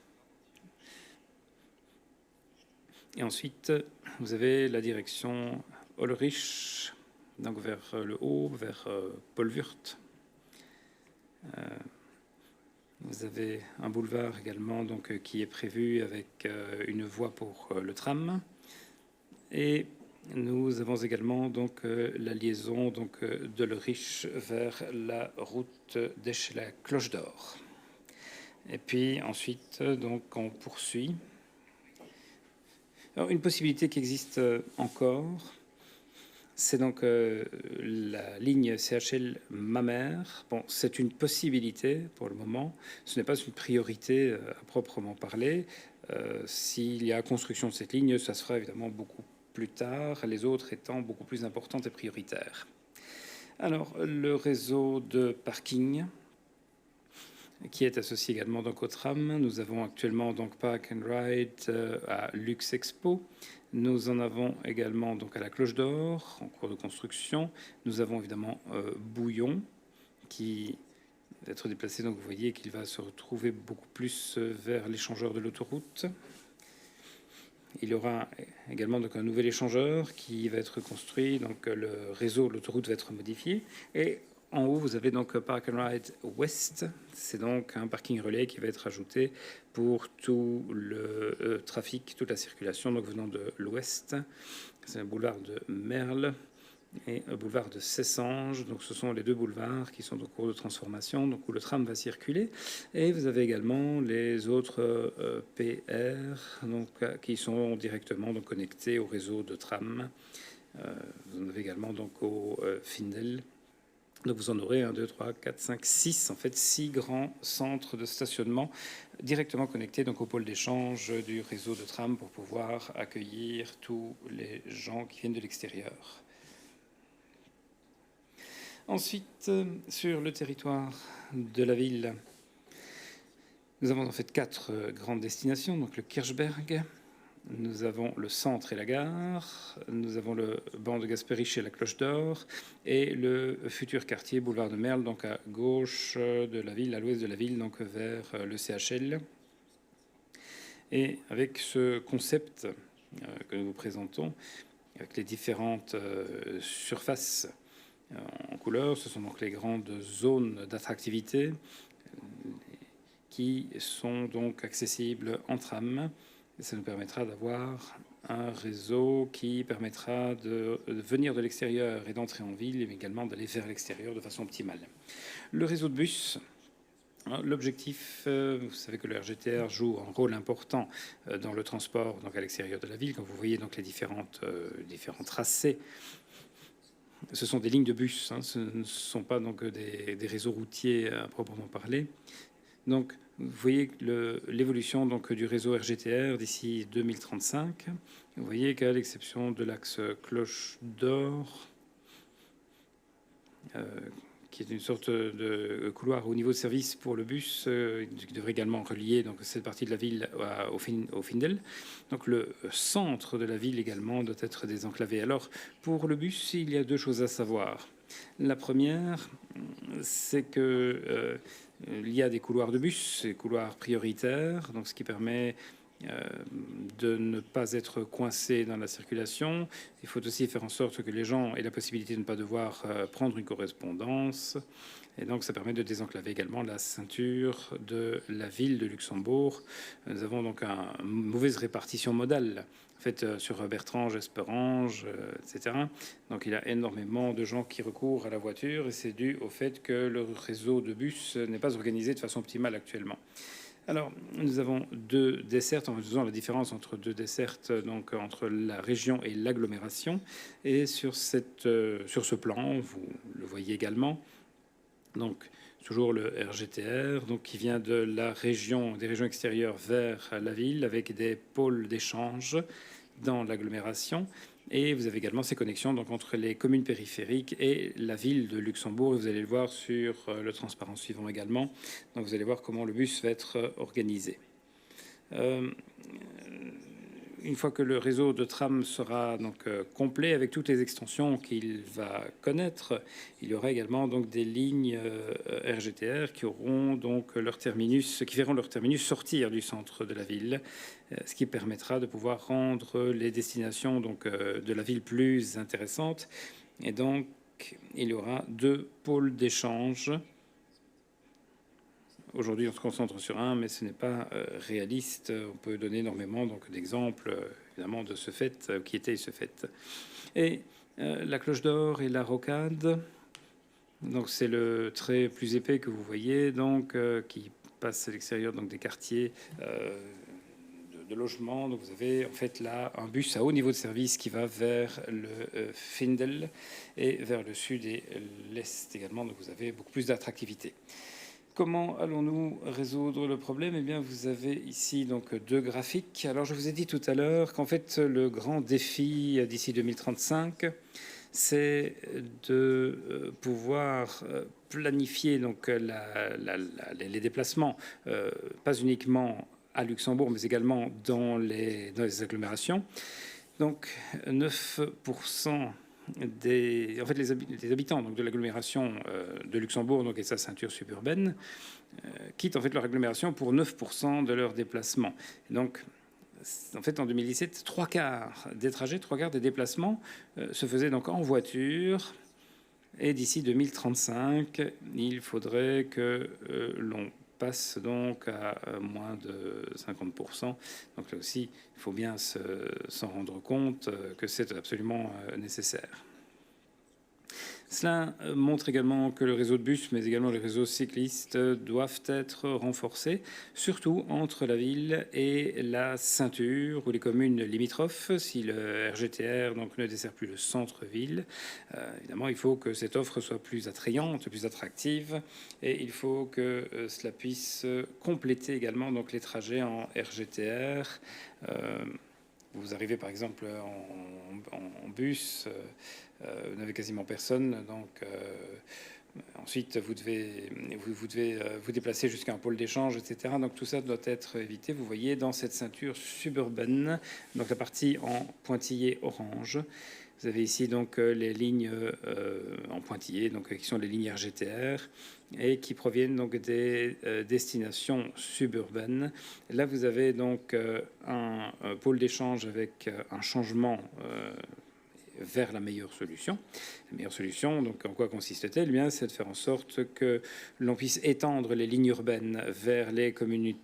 B: Et ensuite, vous avez la direction Ulrich, donc vers le haut, vers Polwurt. Vous avez un boulevard également donc, qui est prévu avec une voie pour le tram. Et nous avons également donc, la liaison donc, de Ulrich vers la route d'Eschla Cloche d'Or. Et puis ensuite, donc, on poursuit. Alors, une possibilité qui existe encore, c'est donc la ligne CHL Mamers. Bon, c'est une possibilité pour le moment. Ce n'est pas une priorité à proprement parler. S'il y a construction de cette ligne, ça se fera évidemment beaucoup plus tard, les autres étant beaucoup plus importantes et prioritaires. Alors, le réseau de parking, qui est associé également donc au tram. Nous avons actuellement donc Park and Ride à Luxe Expo. Nous en avons également donc à la Cloche d'Or en cours de construction. Nous avons évidemment Bouillon qui va être déplacé. Donc vous voyez qu'il va se retrouver beaucoup plus vers l'échangeur de l'autoroute. Il y aura également donc un nouvel échangeur qui va être construit. Donc le réseau de l'autoroute va être modifié. Et en haut, vous avez donc Park and Ride West. C'est donc un parking relais qui va être ajouté pour tout le trafic, toute la circulation, donc venant de l'ouest. C'est un boulevard de Merle et un boulevard de Cessanges. Donc ce sont les deux boulevards qui sont en cours de transformation, donc où le tram va circuler. Et vous avez également les autres PR donc, qui sont directement donc, connectés au réseau de tram. Vous en avez également donc au Findel. Donc vous en aurez 1, 2, 3, 4, 5, 6, en fait 6 grands centres de stationnement directement connectés donc au pôle d'échange du réseau de tram pour pouvoir accueillir tous les gens qui viennent de l'extérieur. Ensuite, sur le territoire de la ville, nous avons en fait 4 grandes destinations, donc le Kirchberg, nous avons le centre et la gare, nous avons le banc de Gasperich et la Cloche d'Or, et le futur quartier boulevard de Merle, donc à gauche de la ville, à l'ouest de la ville, donc vers le CHL. Et avec ce concept que nous vous présentons, avec les différentes surfaces en couleur, ce sont donc les grandes zones d'attractivité qui sont donc accessibles en tram. Et ça nous permettra d'avoir un réseau qui permettra de venir de l'extérieur et d'entrer en ville, mais également d'aller vers l'extérieur de façon optimale. Le réseau de bus, l'objectif, vous savez que le RGTR joue un rôle important dans le transport donc à l'extérieur de la ville. Quand vous voyez donc les différents tracés, ce sont des lignes de bus, hein, ce ne sont pas donc des réseaux routiers à proprement parler. Donc, vous voyez l'évolution du réseau RGTR d'ici 2035. Vous voyez qu'à l'exception de l'axe Cloche d'Or, qui est une sorte de couloir au niveau de service pour le bus, qui devrait également relier donc, cette partie de la ville au Findel. Donc le centre de la ville également doit être désenclavé. Alors, pour le bus, il y a 2 choses à savoir. La première, c'est que il y a des couloirs de bus, des couloirs prioritaires, donc ce qui permet de ne pas être coincé dans la circulation. Il faut aussi faire en sorte que les gens aient la possibilité de ne pas devoir prendre une correspondance. Et donc, ça permet de désenclaver également la ceinture de la ville de Luxembourg. Nous avons donc une mauvaise répartition modale en fait, sur Bertrange, Esperange, etc. Donc, il y a énormément de gens qui recourent à la voiture et c'est dû au fait que le réseau de bus n'est pas organisé de façon optimale actuellement. Alors, nous avons deux dessertes, en faisant la différence entre deux dessertes, donc entre la région et l'agglomération. Et sur ce plan, vous le voyez également, donc toujours le RGTR, donc qui vient de la région, des régions extérieures vers la ville, avec des pôles d'échange dans l'agglomération. Et vous avez également ces connexions donc, entre les communes périphériques et la ville de Luxembourg. Vous allez le voir sur le transparent suivant également. Donc vous allez voir comment le bus va être organisé. Une fois que le réseau de tram sera donc complet avec toutes les extensions qu'il va connaître, il y aura également donc des lignes RGTR qui auront donc leur terminus, qui verront leur terminus sortir du centre de la ville, ce qui permettra de pouvoir rendre les destinations donc de la ville plus intéressantes. Et donc il y aura deux pôles d'échange. Aujourd'hui, on se concentre sur un, mais ce n'est pas réaliste. On peut donner énormément d'exemples, évidemment, de ce fait, qui était ce fait. Et la cloche d'or et la rocade, donc c'est le trait plus épais que vous voyez, donc qui passe à l'extérieur donc des quartiers de logement. Donc vous avez en fait là un bus à haut niveau de service qui va vers le Findel et vers le sud et l'est également. Donc vous avez beaucoup plus d'attractivité. Comment allons-nous résoudre le problème? Eh bien, vous avez ici donc deux graphiques. Alors, je vous ai dit tout à l'heure qu'en fait, le grand défi d'ici 2035, c'est de pouvoir planifier donc les déplacements, pas uniquement à Luxembourg, mais également dans les agglomérations. Donc, 9% les habitants donc, de l'agglomération de Luxembourg donc, et sa ceinture suburbaine quittent en fait leur agglomération pour 9% de leurs déplacements. Et donc, en fait, en 2017, trois quarts des trajets, trois quarts des déplacements se faisaient donc en voiture. Et d'ici 2035, il faudrait que l'on passe donc à moins de 50%. Donc là aussi, il faut bien s'en rendre compte que c'est absolument nécessaire. Cela montre également que le réseau de bus, mais également les réseaux cyclistes, doivent être renforcés, surtout entre la ville et la ceinture ou les communes limitrophes. Si le RGTR donc, ne dessert plus le centre-ville, évidemment, il faut que cette offre soit plus attrayante, plus attractive, et il faut que cela puisse compléter également donc, les trajets en RGTR. Vous arrivez par exemple en bus, vous n'avez quasiment personne, donc ensuite vous devez vous déplacer jusqu'à un pôle d'échange, etc. Donc tout ça doit être évité. Vous voyez dans cette ceinture suburbaine, donc la partie en pointillé orange. Vous avez ici donc les lignes en pointillé, donc qui sont les lignes RGTR et qui proviennent donc des destinations suburbaines. Là, vous avez donc un pôle d'échange avec un changement vers la meilleure solution. La meilleure solution, donc en quoi consiste-t-elle? Eh bien, c'est de faire en sorte que l'on puisse étendre les lignes urbaines vers les communes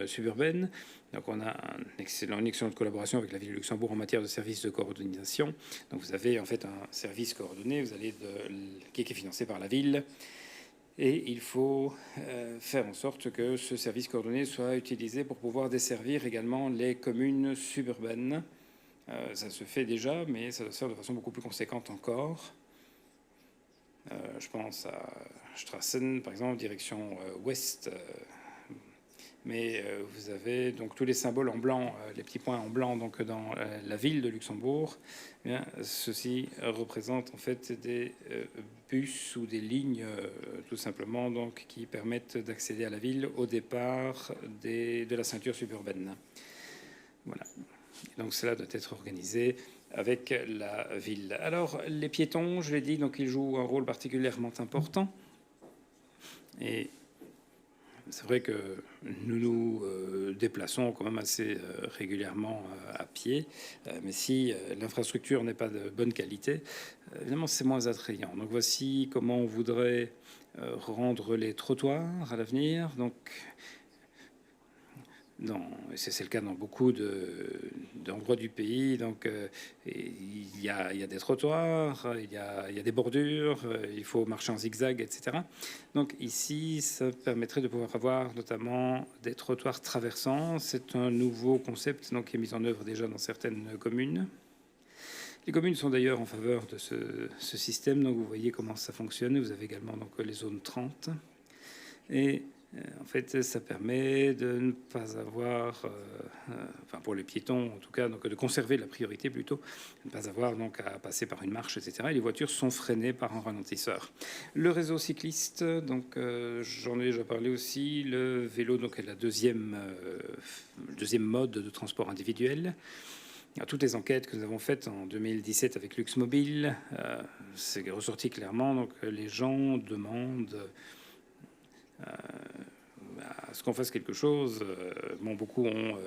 B: suburbaines. Donc on a une excellente collaboration avec la ville de Luxembourg en matière de services de coordination. Donc vous avez en fait un service coordonné, qui est financé par la ville. Et il faut faire en sorte que ce service coordonné soit utilisé pour pouvoir desservir également les communes suburbaines. Ça se fait déjà, mais ça doit se faire de façon beaucoup plus conséquente encore. Je pense à Strassen, par exemple, direction ouest. Mais vous avez donc tous les symboles en blanc, les petits points en blanc donc dans la ville de Luxembourg. Eh bien, ceci représente en fait des bus ou des lignes tout simplement donc qui permettent d'accéder à la ville au départ de la ceinture suburbaine. Voilà. Et donc cela doit être organisé avec la ville. Alors les piétons, je l'ai dit, donc ils jouent un rôle particulièrement important. Et c'est vrai que nous nous déplaçons quand même assez régulièrement à pied, mais si l'infrastructure n'est pas de bonne qualité, évidemment c'est moins attrayant. Donc voici comment on voudrait rendre les trottoirs à l'avenir. Donc c'est le cas dans beaucoup d'endroits du pays. Donc, il y a des trottoirs, il y a des bordures, il faut marcher en zigzag, etc. Donc, ici, ça permettrait de pouvoir avoir notamment des trottoirs traversants. C'est un nouveau concept donc, qui est mis en œuvre déjà dans certaines communes. Les communes sont d'ailleurs en faveur de ce système. Donc, vous voyez comment ça fonctionne. Vous avez également donc, les zones 30. Et en fait, ça permet de ne pas avoir, enfin pour les piétons en tout cas, donc de conserver la priorité plutôt, de ne pas avoir donc à passer par une marche, etc. Et les voitures sont freinées par un ralentisseur. Le réseau cycliste, donc j'en ai déjà parlé aussi. Le vélo donc est la deuxième mode de transport individuel. Toutes les enquêtes que nous avons faites en 2017 avec Luxmobile, c'est ressorti clairement. Donc les gens demandent à ce qu'on fasse quelque chose. Bon, beaucoup ont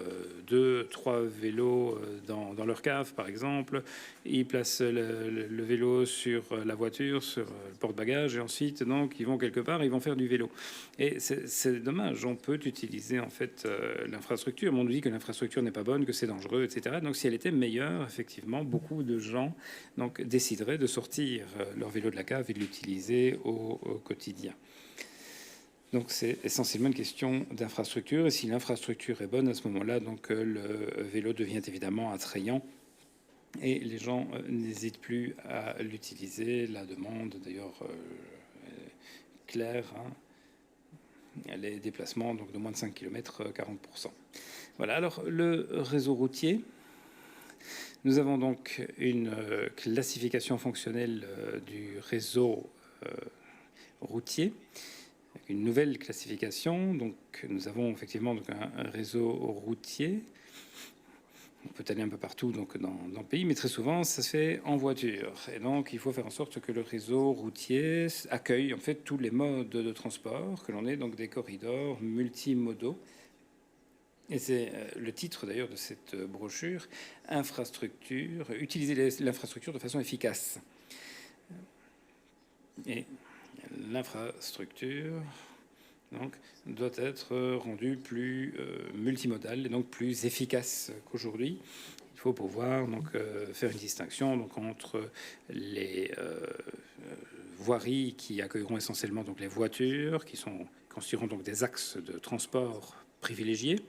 B: 2-3 vélos dans leur cave, par exemple. Ils placent le vélo sur la voiture, sur le porte-bagages, et ensuite, donc, ils vont quelque part, ils vont faire du vélo. Et c'est dommage. On peut utiliser en fait l'infrastructure. On nous dit que l'infrastructure n'est pas bonne, que c'est dangereux, etc. Donc, si elle était meilleure, effectivement, beaucoup de gens donc décideraient de sortir leur vélo de la cave et de l'utiliser au quotidien. Donc c'est essentiellement une question d'infrastructure. Et si l'infrastructure est bonne à ce moment-là, donc le vélo devient évidemment attrayant. Et les gens n'hésitent plus à l'utiliser. La demande, d'ailleurs, claire, hein, les déplacements donc de moins de 5 km, 40%. Voilà, alors le réseau routier. Nous avons donc une classification fonctionnelle du réseau routier. Une nouvelle classification. Donc, nous avons effectivement donc un réseau routier. On peut aller un peu partout donc dans le pays, mais très souvent, ça se fait en voiture. Et donc, il faut faire en sorte que le réseau routier accueille en fait tous les modes de transport, que l'on ait donc des corridors multimodaux. Et c'est le titre d'ailleurs de cette brochure, infrastructure, utiliser l'infrastructure de façon efficace. Et l'infrastructure donc, doit être rendue plus multimodale et donc plus efficace qu'aujourd'hui. Il faut pouvoir donc, faire une distinction donc, entre les voiries qui accueilleront essentiellement donc, les voitures, qui constitueront donc des axes de transport privilégiés,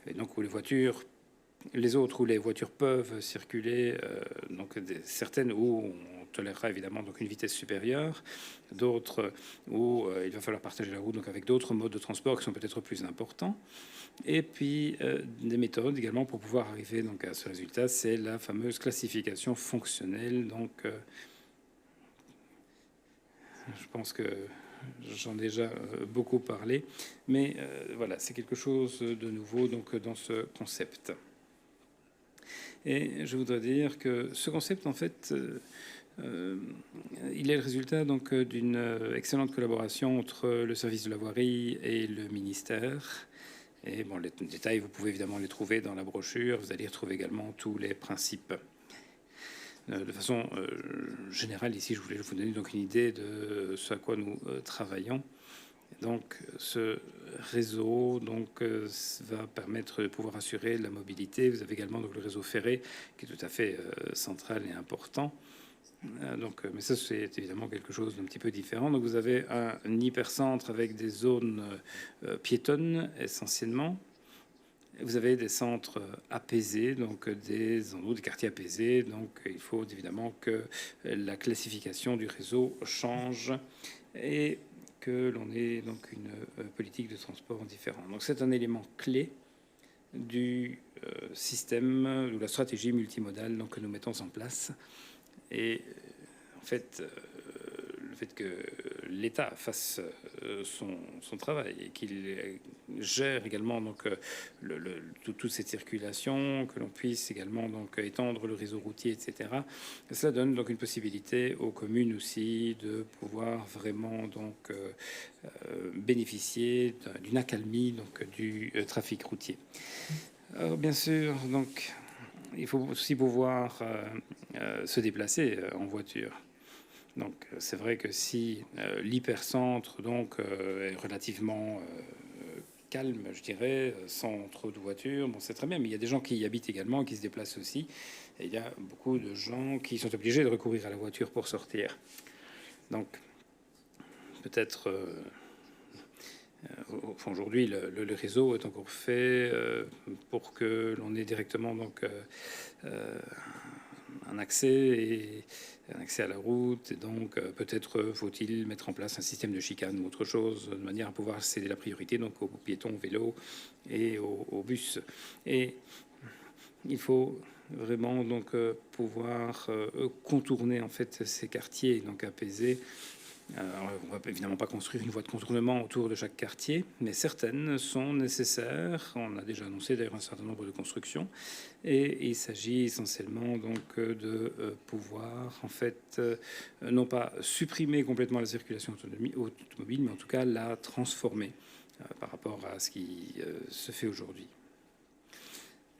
B: et donc où les autres où les voitures peuvent circuler, donc certaines où on tolérera évidemment donc une vitesse supérieure, d'autres où il va falloir partager la route donc avec d'autres modes de transport qui sont peut-être plus importants. Et puis des méthodes également pour pouvoir arriver donc à ce résultat, c'est la fameuse classification fonctionnelle. Donc je pense que j'en ai déjà beaucoup parlé, mais voilà, c'est quelque chose de nouveau donc dans ce concept. Et je voudrais dire que ce concept, en fait, il est le résultat donc d'une excellente collaboration entre le service de la voirie et le ministère. Et bon, les détails, vous pouvez évidemment les trouver dans la brochure. Vous allez y retrouver également tous les principes. De façon générale, ici, je voulais vous donner donc une idée de ce à quoi nous travaillons. Donc, ce réseau donc, va permettre de pouvoir assurer la mobilité. Vous avez également donc, le réseau ferré qui est tout à fait central et important. Mais ça, c'est évidemment quelque chose d'un petit peu différent. Donc, vous avez un hypercentre avec des zones piétonnes essentiellement. Vous avez des centres apaisés, donc des quartiers apaisés. Donc, il faut évidemment que la classification du réseau change et que l'on ait donc une politique de transport différente. Donc c'est un élément clé du système, de la stratégie multimodale donc, que nous mettons en place. Et en fait, le fait que l'État fasse son travail et qu'il gère également donc, toute cette circulation, que l'on puisse également donc, étendre le réseau routier, etc. Cela donne donc une possibilité aux communes aussi de pouvoir vraiment donc, bénéficier d'une accalmie donc, du trafic routier. Alors, bien sûr, donc, il faut aussi pouvoir se déplacer en voiture. Donc c'est vrai que si l'hypercentre donc est relativement calme, je dirais, sans trop de voitures. Bon, c'est très bien, mais il y a des gens qui y habitent également, qui se déplacent aussi. Et il y a beaucoup de gens qui sont obligés de recourir à la voiture pour sortir. Donc, peut-être... enfin, aujourd'hui, le réseau est encore fait pour que l'on ait directement donc, un accès à la route. Et donc, peut-être faut-il mettre en place un système de chicane ou autre chose, de manière à pouvoir céder la priorité donc, aux piétons, aux vélos et aux bus. Et il faut vraiment donc, pouvoir contourner en fait, ces quartiers donc, apaisés. Alors, on ne va évidemment pas construire une voie de contournement autour de chaque quartier, mais certaines sont nécessaires. On a déjà annoncé d'ailleurs un certain nombre de constructions. Et il s'agit essentiellement donc de pouvoir, en fait, non pas supprimer complètement la circulation automobile, mais en tout cas la transformer par rapport à ce qui se fait aujourd'hui.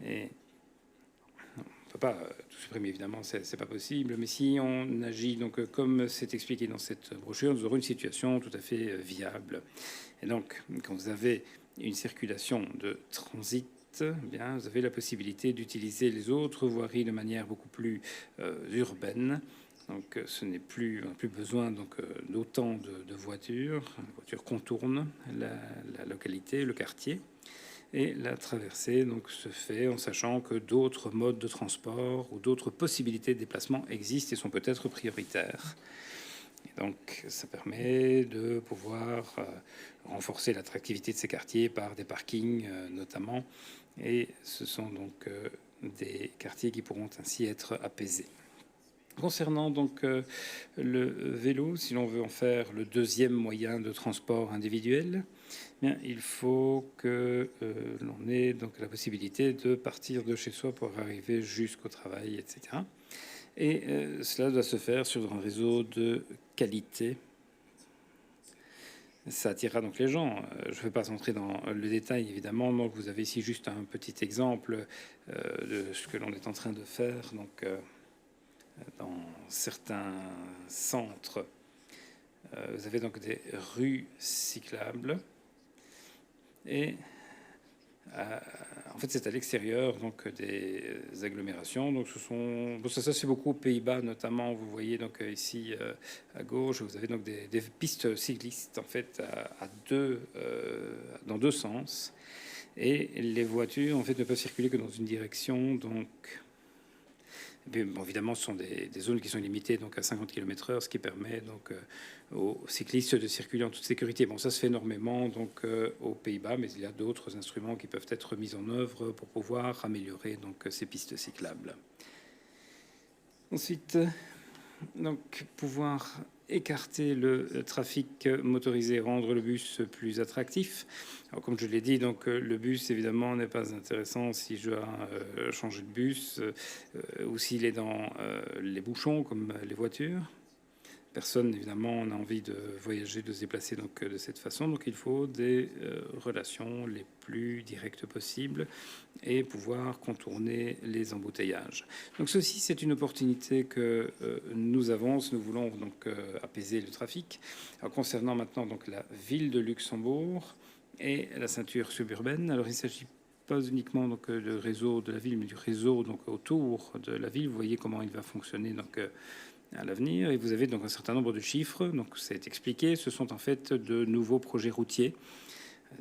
B: Et on ne peut pas tout supprimer, évidemment, c'est pas possible. Mais si on agit donc comme c'est expliqué dans cette brochure, nous aurons une situation tout à fait viable. Et donc, quand vous avez une circulation de transit, bien, vous avez la possibilité d'utiliser les autres voiries de manière beaucoup plus urbaine. Donc, ce n'est plus, on n'a plus besoin donc d'autant de voitures. Les voitures contournent la localité, le quartier. Et la traversée donc, se fait en sachant que d'autres modes de transport ou d'autres possibilités de déplacement existent et sont peut-être prioritaires. Et donc, ça permet de pouvoir renforcer l'attractivité de ces quartiers par des parkings notamment. Et ce sont donc des quartiers qui pourront ainsi être apaisés. Concernant donc le vélo, si l'on veut en faire le deuxième moyen de transport individuel, bien, il faut que l'on ait donc la possibilité de partir de chez soi pour arriver jusqu'au travail, etc. Et cela doit se faire sur un réseau de qualité. Ça attirera donc les gens. Je ne vais pas entrer dans le détail, évidemment. Donc, vous avez ici juste un petit exemple de ce que l'on est en train de faire. Donc, dans certains centres, vous avez donc des rues cyclables. Et en fait, c'est à l'extérieur donc des agglomérations. Donc, ce sont bon, ça se fait beaucoup aux Pays-Bas, notamment. Vous voyez donc ici à gauche, vous avez donc des pistes cyclistes en fait dans deux sens. Et les voitures en fait ne peuvent circuler que dans une direction. Donc, bon, évidemment, ce sont des zones qui sont limitées donc à 50 km/h, ce qui permet donc aux cyclistes de circuler en toute sécurité. Bon, ça se fait énormément donc aux Pays-Bas, mais il y a d'autres instruments qui peuvent être mis en œuvre pour pouvoir améliorer donc ces pistes cyclables. Ensuite, donc pouvoir écarter le trafic motorisé, rendre le bus plus attractif. Alors, comme je l'ai dit, donc le bus évidemment n'est pas intéressant si je dois changer de bus ou s'il est dans les bouchons comme les voitures. Personne évidemment n'a envie de voyager, de se déplacer donc de cette façon. Donc il faut des relations les plus directes possibles et pouvoir contourner les embouteillages. Donc ceci, c'est une opportunité que nous avons. Nous voulons donc apaiser le trafic. Alors, concernant maintenant donc la ville de Luxembourg et la ceinture suburbaine, alors il s'agit pas uniquement donc du réseau de la ville, mais du réseau donc autour de la ville. Vous voyez comment il va fonctionner donc à l'avenir. Et vous avez donc un certain nombre de chiffres. Donc c'est expliqué. Ce sont en fait de nouveaux projets routiers,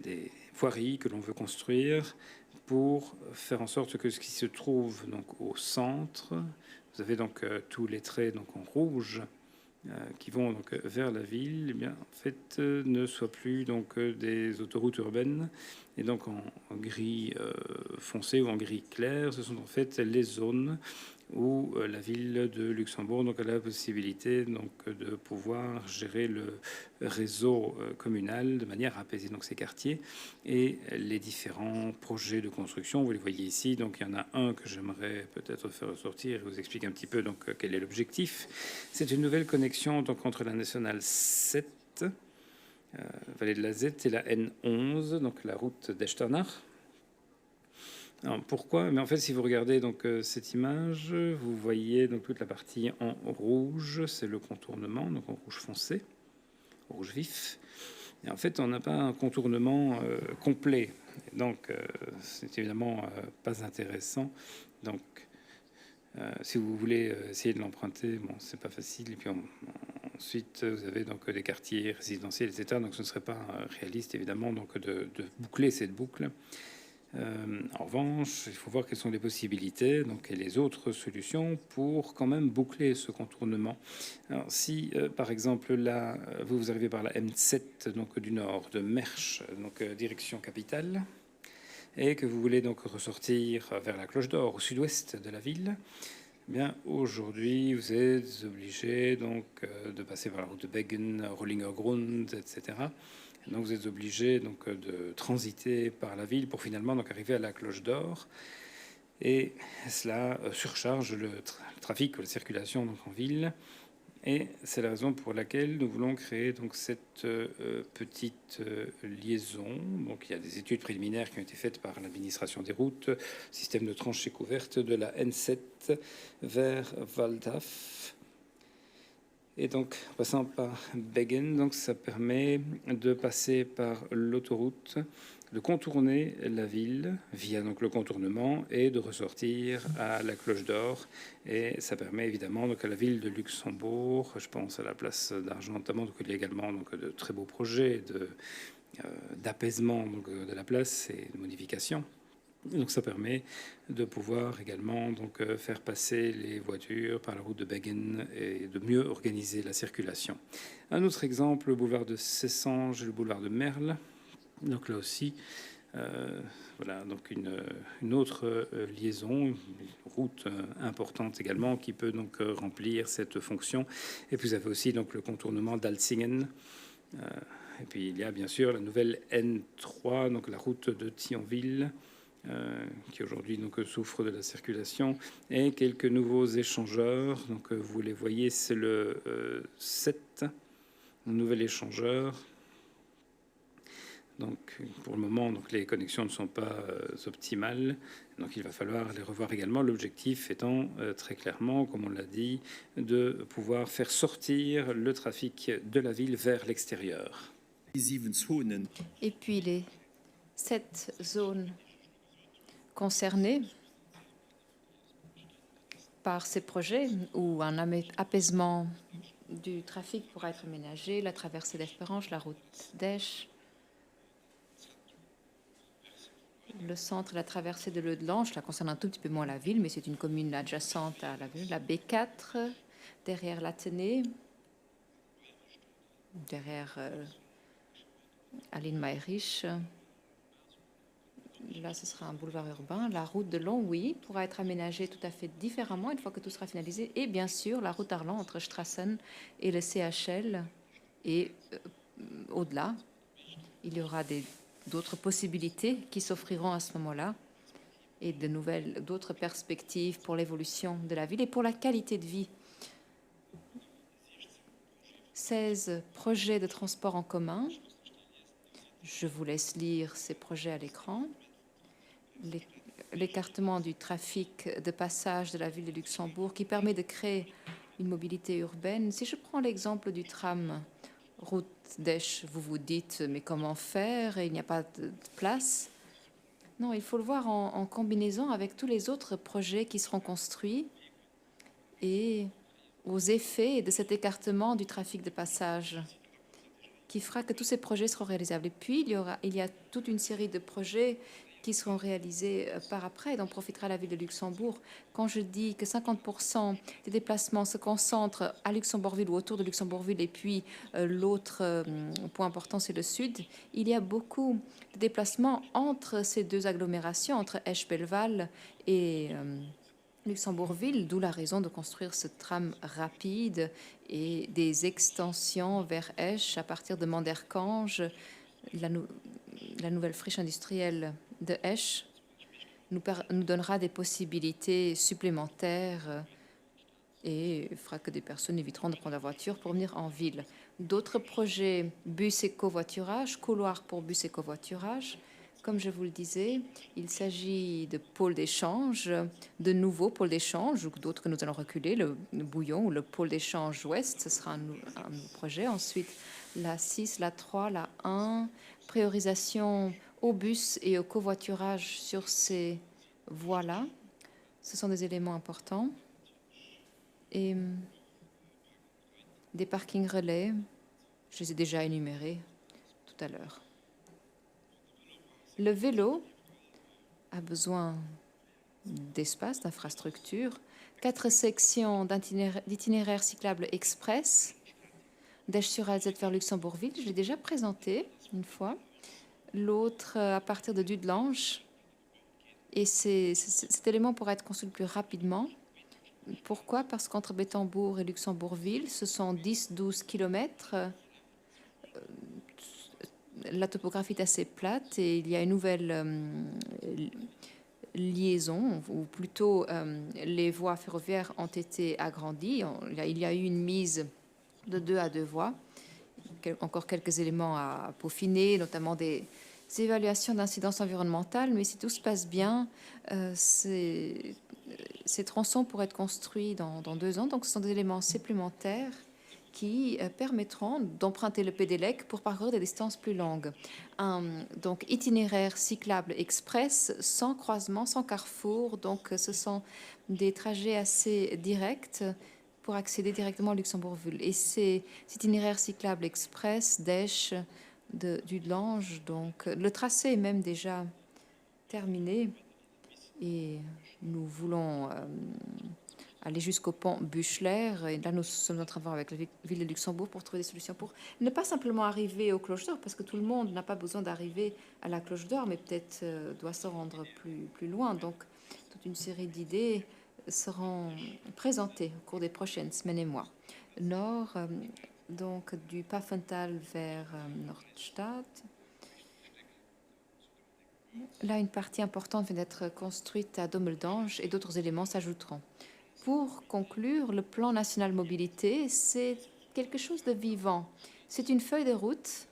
B: des voiries que l'on veut construire pour faire en sorte que ce qui se trouve donc au centre, vous avez donc tous les traits donc en rouge qui vont donc vers la ville, eh bien en fait ne soient plus donc des autoroutes urbaines et donc en gris foncé ou en gris clair. Ce sont en fait les zones où la ville de Luxembourg donc a la possibilité donc de pouvoir gérer le réseau communal de manière à apaiser donc ces quartiers et les différents projets de construction. Vous les voyez ici. Donc il y en a un que j'aimerais peut-être faire ressortir et vous expliquer un petit peu donc quel est l'objectif. C'est une nouvelle connexion donc entre la nationale 7, vallée de la Z, et la N11, donc la route d'Echternach. Alors, pourquoi? Mais en fait, si vous regardez donc cette image, vous voyez donc toute la partie en rouge, c'est le contournement, donc en rouge foncé, rouge vif. Et en fait, on n'a pas un contournement complet. Donc, c'est évidemment pas intéressant. Donc, si vous voulez essayer de l'emprunter, bon, c'est pas facile. Et puis ensuite, vous avez donc des quartiers résidentiels, etc. Donc, ce ne serait pas réaliste, évidemment, donc de boucler cette boucle. En revanche, il faut voir quelles sont les possibilités, donc et les autres solutions pour quand même boucler ce contournement. Alors, si par exemple là, vous arrivez par la M7 donc du nord de Mersch, donc direction capitale, et que vous voulez donc ressortir vers la Cloche d'Or au sud-ouest de la ville, eh bien aujourd'hui vous êtes obligé donc de passer par la route de Beggen, Rollingergrund, etc. Donc vous êtes obligé donc de transiter par la ville pour finalement donc arriver à la Cloche d'Or, et cela surcharge le trafic ou la circulation donc en ville. Et c'est la raison pour laquelle nous voulons créer donc cette petite liaison. Donc il y a des études préliminaires qui ont été faites par l'administration des routes, système de tranchées couvertes de la N7 vers Waldhaff. Et donc, en passant par Beggen, donc ça permet de passer par l'autoroute, de contourner la ville via donc le contournement et de ressortir à la Cloche d'Or. Et ça permet évidemment donc à la ville de Luxembourg, je pense à la place d'Argent notamment, donc il y a également donc de très beaux projets d'apaisement de la place et de modification. Donc ça permet de pouvoir également donc faire passer les voitures par la route de Beggen et de mieux organiser la circulation. Un autre exemple, le boulevard de Sessanges et le boulevard de Merle. Donc là aussi, voilà donc une autre liaison, une route importante également qui peut donc remplir cette fonction. Et puis vous avez aussi donc le contournement d'Alzingen. Et puis il y a bien sûr la nouvelle N3, donc la route de Thionville, qui aujourd'hui donc souffre de la circulation, et quelques nouveaux échangeurs. Donc vous les voyez, c'est le 7, un nouvel échangeur. Donc pour le moment, donc les connexions ne sont pas optimales, donc il va falloir les revoir également. L'objectif étant très clairement, comme on l'a dit, de pouvoir faire sortir le trafic de la ville vers l'extérieur.
A: Et puis les 7 zones concernées par ces projets où un apaisement du trafic pourra être aménagé, la traversée d'Esperange, la route d'Esch, le centre, la traversée de l'Eudelange, là concerne un tout petit peu moins la ville, mais c'est une commune adjacente à la ville, la B4, derrière l'Athénée, derrière Aline Mayrich. Là, ce sera un boulevard urbain. La route de Longwy pourra être aménagée tout à fait différemment une fois que tout sera finalisé. Et bien sûr, la route d'Arlon entre Strassen et le CHL. Et au-delà, il y aura d'autres possibilités qui s'offriront à ce moment-là et d'autres perspectives pour l'évolution de la ville et pour la qualité de vie. 16 projets de transport en commun. Je vous laisse lire ces projets à l'écran. L'écartement du trafic de passage de la ville de Luxembourg qui permet de créer une mobilité urbaine. Si je prends l'exemple du tram route d'Esch, vous vous dites mais comment faire, et il n'y a pas de place. Non, il faut le voir en combinaison avec tous les autres projets qui seront construits et aux effets de cet écartement du trafic de passage qui fera que tous ces projets seront réalisables. Et puis, il y a toute une série de projets qui seront réalisés par après et dont profitera la ville de Luxembourg. Quand je dis que 50% des déplacements se concentrent à Luxembourgville ou autour de Luxembourgville, et puis l'autre point important, c'est le sud, il y a beaucoup de déplacements entre ces deux agglomérations, entre Esch-Belval et Luxembourgville, d'où la raison de construire ce tram rapide et des extensions vers Esch à partir de Manderkange. La nouvelle friche industrielle de Esch nous donnera des possibilités supplémentaires et fera que des personnes éviteront de prendre la voiture pour venir en ville. D'autres projets, bus et covoiturage, couloir pour bus et covoiturage, Comme je vous le disais, il s'agit de pôles d'échange, de nouveaux pôles d'échange, ou d'autres que nous allons reculer, le Bouillon ou le pôle d'échange ouest, ce sera un nouveau projet. Ensuite, la 6, la 3, la 1, priorisation au bus et au covoiturage sur ces voies-là. Ce sont des éléments importants. Et des parkings relais, je les ai déjà énumérés tout à l'heure. Le vélo a besoin d'espace, d'infrastructure. 4 sections d'itinéraires cyclables express d'Esch-sur-Alzette vers Luxembourgville. Je l'ai déjà présenté une fois. L'autre à partir de Dudelange. Et cet élément pourra être construit plus rapidement. Pourquoi? Parce qu'entre Bettembourg et Luxembourgville, ce sont 10-12 kilomètres. La topographie est assez plate et il y a une nouvelle liaison, ou plutôt les voies ferroviaires ont été agrandies. Il y a eu une mise de 2 à 2 voies. Encore quelques éléments à peaufiner, notamment des évaluations d'incidence environnementale, mais si tout se passe bien, ces tronçons pourraient être construits dans 2 ans. Donc ce sont des éléments supplémentaires qui permettront d'emprunter le Pédélec pour parcourir des distances plus longues. Donc itinéraire cyclable express, sans croisement, sans carrefour. Donc ce sont des trajets assez directs pour accéder directement à Luxembourgville. Et c'est itinéraire cyclable express d'Esch, de Dudelange. Donc le tracé est même déjà terminé. Et nous voulons aller jusqu'au pont Buchler. Et là, nous sommes en train de voir avec la ville de Luxembourg pour trouver des solutions pour ne pas simplement arriver aux Cloches d'Or, parce que tout le monde n'a pas besoin d'arriver à la Cloche d'Or, mais peut-être doit se rendre plus loin. Donc, toute une série d'idées seront présentées au cours des prochaines semaines et mois. Nord, donc du Pfaffenthal vers Nordstadt. Là, une partie importante vient d'être construite à Dommeldange et d'autres éléments s'ajouteront. Pour conclure, le plan national mobilité, c'est quelque chose de vivant. C'est une feuille de route.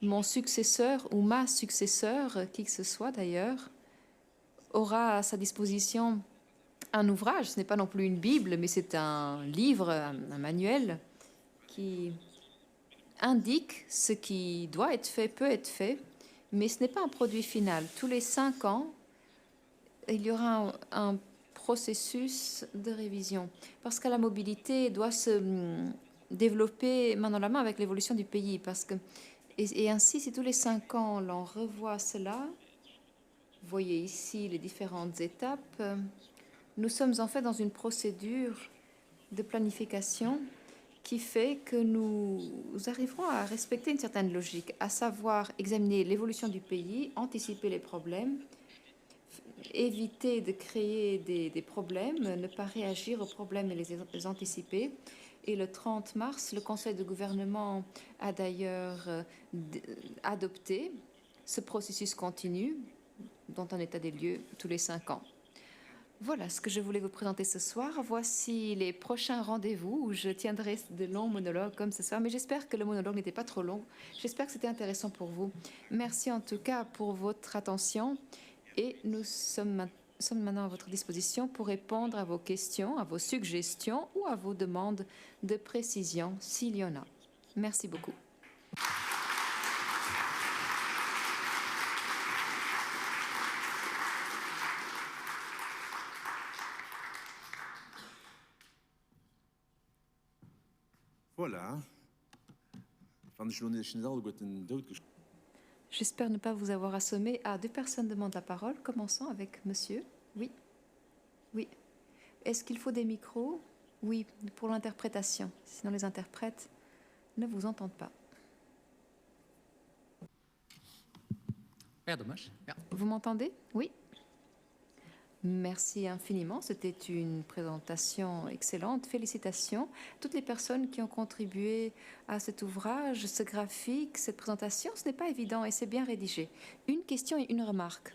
A: Mon successeur ou ma successeur, qui que ce soit d'ailleurs, aura à sa disposition un ouvrage. Ce n'est pas non plus une Bible, mais c'est un livre, un manuel qui indique ce qui doit être fait, peut être fait, mais ce n'est pas un produit final. Tous les 5 ans, il y aura un processus de révision, parce que la mobilité doit se développer main dans la main avec l'évolution du pays, parce que et ainsi, si tous les 5 ans l'on revoit cela, vous voyez ici les différentes étapes. Nous sommes en fait dans une procédure de planification qui fait que nous arriverons à respecter une certaine logique, à savoir examiner l'évolution du pays, anticiper les problèmes, éviter de créer des problèmes, ne pas réagir aux problèmes et les anticiper. Et le 30 mars, le Conseil de gouvernement a d'ailleurs adopté ce processus continu, dont un état des lieux tous les 5 ans. Voilà ce que je voulais vous présenter ce soir. Voici les prochains rendez-vous où je tiendrai de longs monologues comme ce soir, mais j'espère que le monologue n'était pas trop long. J'espère que c'était intéressant pour vous. Merci en tout cas pour votre attention et nous sommes maintenant à votre disposition pour répondre à vos questions, à vos suggestions ou à vos demandes de précision s'il y en a. Merci beaucoup.
C: Voilà.
A: J'espère ne pas vous avoir assommé. Ah, 2 personnes demandent la parole. Commençons avec monsieur. Oui. Oui. Est-ce qu'il faut des micros? Oui, pour l'interprétation. Sinon, les interprètes ne vous entendent pas. Vous m'entendez? Oui. Merci infiniment. C'était une présentation excellente. Félicitations. Toutes les personnes qui ont contribué à cet ouvrage, ce graphique, cette présentation, ce n'est pas évident et c'est bien rédigé. Une question et une remarque.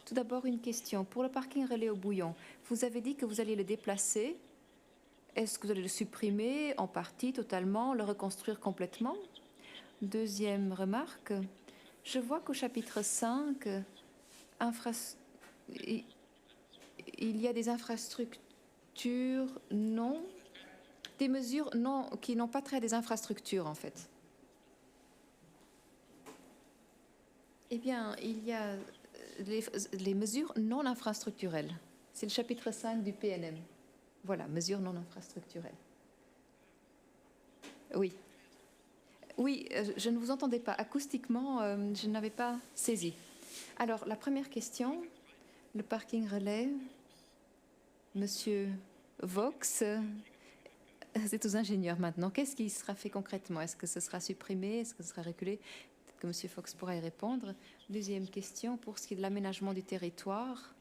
A: Tout d'abord, une question. Pour le parking relais au Bouillon, vous avez dit que vous alliez le déplacer. Est-ce que vous allez le supprimer en partie, totalement, le reconstruire complètement? Deuxième remarque. Je vois qu'au chapitre 5, il y a des infrastructures non, des mesures non, qui n'ont pas trait à des infrastructures en fait. Eh bien, il y a les mesures non infrastructurelles. C'est le chapitre 5 du PNM. Voilà, mesures non infrastructurelles. Oui. Oui, je ne vous entendais pas. Acoustiquement, je n'avais pas saisi. Alors, la première question, le parking relais. Monsieur Vox, c'est aux ingénieurs maintenant. Qu'est-ce qui sera fait concrètement? Est-ce que ce sera supprimé? Est-ce que ce sera reculé? Peut-être que Monsieur Fox pourra y répondre. Deuxième question, pour ce qui est de l'aménagement du territoire.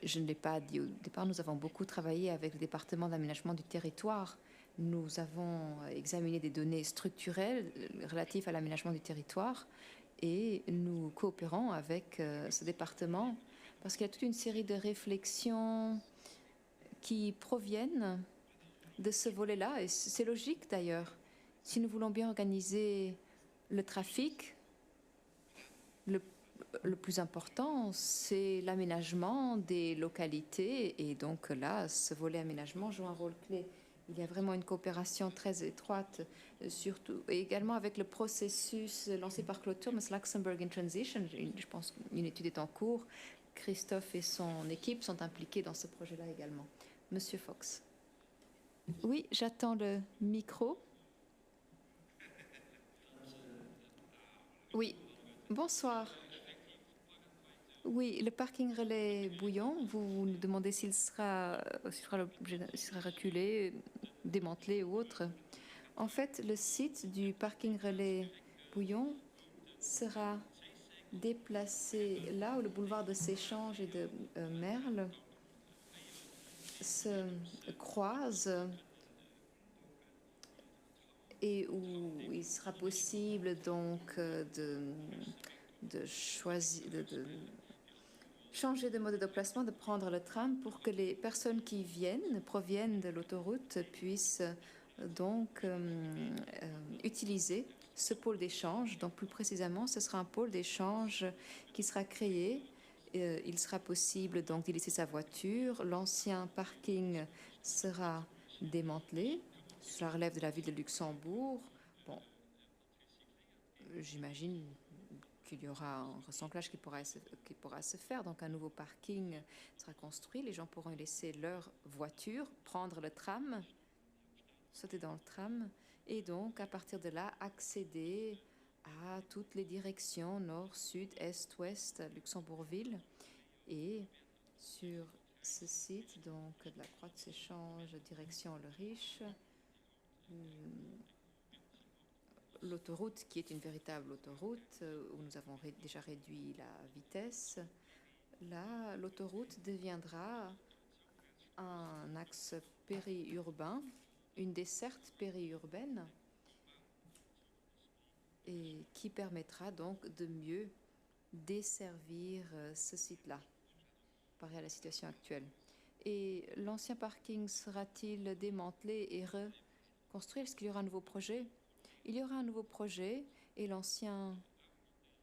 A: Je ne l'ai pas dit au départ, nous avons beaucoup travaillé avec le département d'aménagement du territoire. Nous avons examiné des données structurelles relatives à l'aménagement du territoire et nous coopérons avec ce département parce qu'il y a toute une série de réflexions qui proviennent de ce volet-là, et c'est logique d'ailleurs. Si nous voulons bien organiser le trafic, le plus important, c'est l'aménagement des localités, et donc là, ce volet aménagement joue un rôle clé. Il y a vraiment une coopération très étroite, surtout, et également avec le processus lancé par Claude Thomas, Luxembourg in Transition. Je pense qu'une étude est en cours. Christophe et son équipe sont impliqués dans ce projet-là également. Monsieur Fox. Oui, j'attends le micro. Oui, bonsoir. Oui, le parking relais Bouillon, vous nous demandez s'il sera reculé, démantelé ou autre. En fait, le site du parking relais Bouillon sera déplacé là où le boulevard de Séchange et de Merle se croisent et où il sera possible donc de choisir, de changer de mode de déplacement, de prendre le tram pour que les personnes qui proviennent de l'autoroute puissent donc utiliser ce pôle d'échange. Donc plus précisément, ce sera un pôle d'échange qui sera créé. Il sera possible donc d'y laisser sa voiture. L'ancien parking sera démantelé. Cela relève de la ville de Luxembourg. Bon, j'imagine qu'il y aura un recentrage qui pourra se faire. Donc un nouveau parking sera construit. Les gens pourront y laisser leur voiture, prendre le tram, sauter dans le tram, et donc à partir de là accéder à toutes les directions nord, sud, est, ouest, Luxembourgville. Et sur ce site, donc de la Croix de Séchange, direction Le Riche, l'autoroute qui est une véritable autoroute où nous avons déjà réduit la vitesse. Là, l'autoroute deviendra un axe périurbain, une desserte périurbaine, et qui permettra donc de mieux desservir ce site-là, comparé à la situation actuelle. Et l'ancien parking sera-t-il démantelé et reconstruit? Est-ce qu'il y aura un nouveau projet? Il y aura un nouveau projet et l'ancien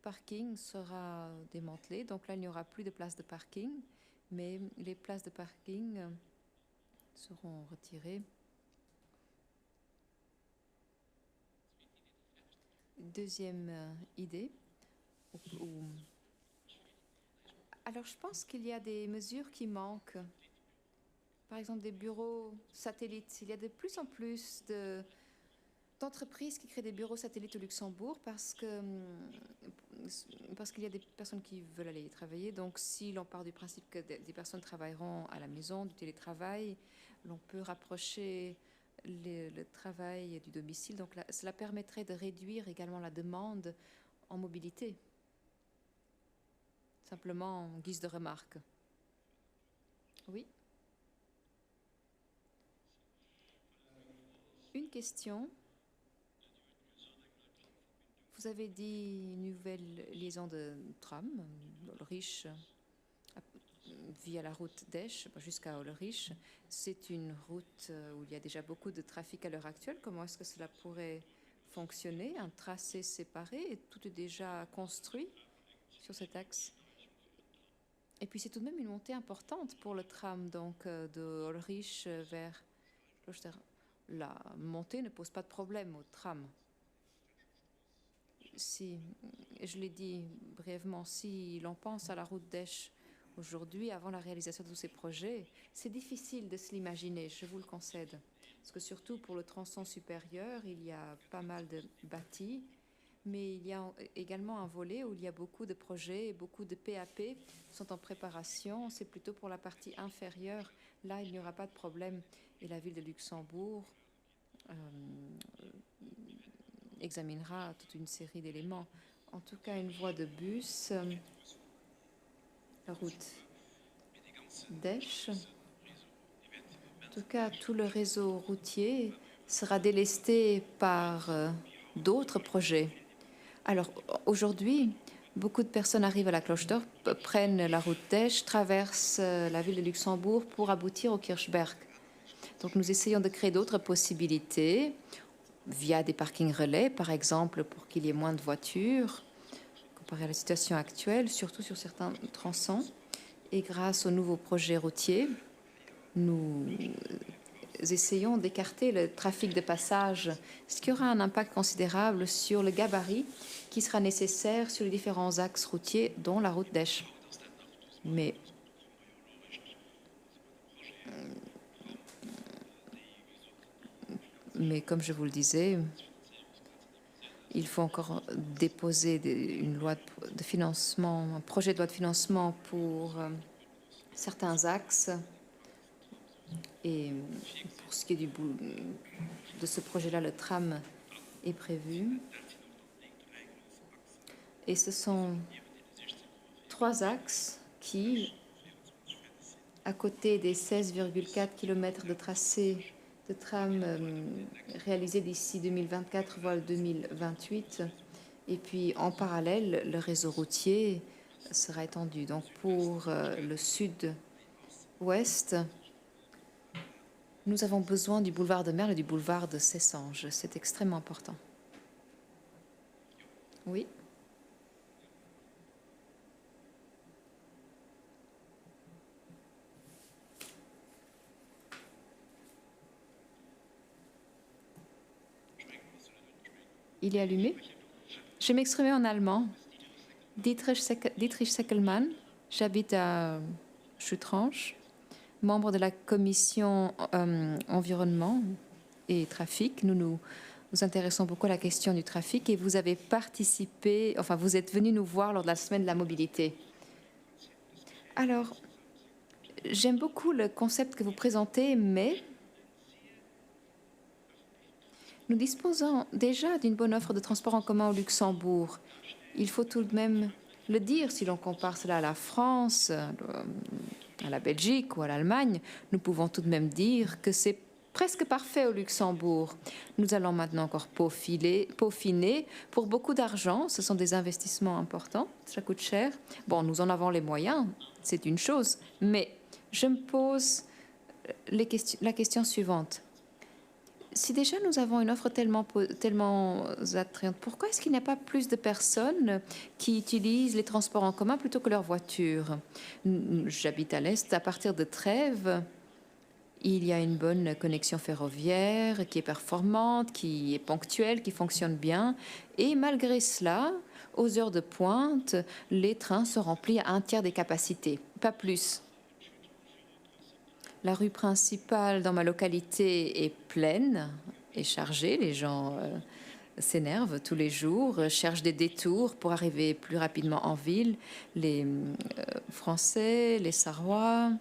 A: parking sera démantelé. Donc là, il n'y aura plus de places de parking, mais les places de parking seront retirées. Deuxième idée. Alors, je pense qu'il y a des mesures qui manquent. Par exemple, des bureaux satellites. Il y a de plus en plus d'entreprises qui créent des bureaux satellites au Luxembourg parce qu'il y a des personnes qui veulent aller y travailler. Donc, si l'on part du principe que des personnes travailleront à la maison, du télétravail, l'on peut rapprocher le travail du domicile. Donc, là, cela permettrait de réduire également la demande en mobilité. Simplement en guise de remarque. Oui. Une question. Vous avez dit une nouvelle liaison de tram, Ulrich, via la route d'Esch jusqu'à Ulrich. C'est une route où il y a déjà beaucoup de trafic à l'heure actuelle. Comment est-ce que cela pourrait fonctionner, un tracé séparé, et tout est déjà construit sur cet axe. Et puis c'est tout de même une montée importante pour le tram, donc de Ulrich vers Kloster. La montée ne pose pas de problème au tram. Si, je l'ai dit brièvement, si l'on pense à la route d'Esch aujourd'hui, avant la réalisation de tous ces projets, c'est difficile de se l'imaginer, je vous le concède. Parce que surtout pour le tronçon supérieur, il y a pas mal de bâtis, mais il y a également un volet où il y a beaucoup de projets et beaucoup de PAP sont en préparation. C'est plutôt pour la partie inférieure. Là, il n'y aura pas de problème. Et la ville de Luxembourg examinera toute une série d'éléments. En tout cas, une voie de bus, la route d'Esch. En tout cas, tout le réseau routier sera délesté par d'autres projets. Alors, aujourd'hui, beaucoup de personnes arrivent à la Clochetorp, prennent la route d'Esch, traversent la ville de Luxembourg pour aboutir au Kirchberg. Donc, nous essayons de créer d'autres possibilités via des parkings relais, par exemple, pour qu'il y ait moins de voitures, comparé à la situation actuelle, surtout sur certains tronçons. Et grâce aux nouveaux projets routiers, nous essayons d'écarter le trafic de passage, ce qui aura un impact considérable sur le gabarit qui sera nécessaire sur les différents axes routiers, dont la route d'Esch. Mais comme je vous le disais, il faut encore déposer une loi de financement, un projet de loi de financement pour certains axes. Et pour ce qui est de ce projet-là, le tram est prévu. Et ce sont 3 axes qui, à côté des 16,4 km de tracé de tram réalisé d'ici 2024, voire 2028, et puis en parallèle, le réseau routier sera étendu. Donc pour le sud-ouest, nous avons besoin du boulevard de Merle et du boulevard de Cessanges. C'est extrêmement important. Oui. Il est allumé. Je vais m'exprimer en allemand. Dietrich Seckelmann, j'habite à Chutranche, membre de la commission environnement et trafic. Nous intéressons beaucoup à la question du trafic et vous avez participé, enfin vous êtes venu nous voir lors de la semaine de la mobilité. Alors, j'aime beaucoup le concept que vous présentez, mais nous disposons déjà d'une bonne offre de transport en commun au Luxembourg. Il faut tout de même le dire, si l'on compare cela à la France, à la Belgique ou à l'Allemagne, nous pouvons tout de même dire que c'est presque parfait au Luxembourg. Nous allons maintenant encore peaufiner pour beaucoup d'argent. Ce sont des investissements importants, ça coûte cher. Bon, nous en avons les moyens, c'est une chose, mais je me pose la question suivante. Si déjà nous avons une offre tellement attrayante, pourquoi est-ce qu'il n'y a pas plus de personnes qui utilisent les transports en commun plutôt que leur voiture? J'habite à l'Est, à partir de Trèves, il y a une bonne connexion ferroviaire qui est performante, qui est ponctuelle, qui fonctionne bien. Et malgré cela, aux heures de pointe, les trains se remplissent à 1/3 des capacités, pas plus. La rue principale dans ma localité est pleine et chargée. Les gens s'énervent tous les jours, cherchent des détours pour arriver plus rapidement en ville. Les Français, les Sarrois,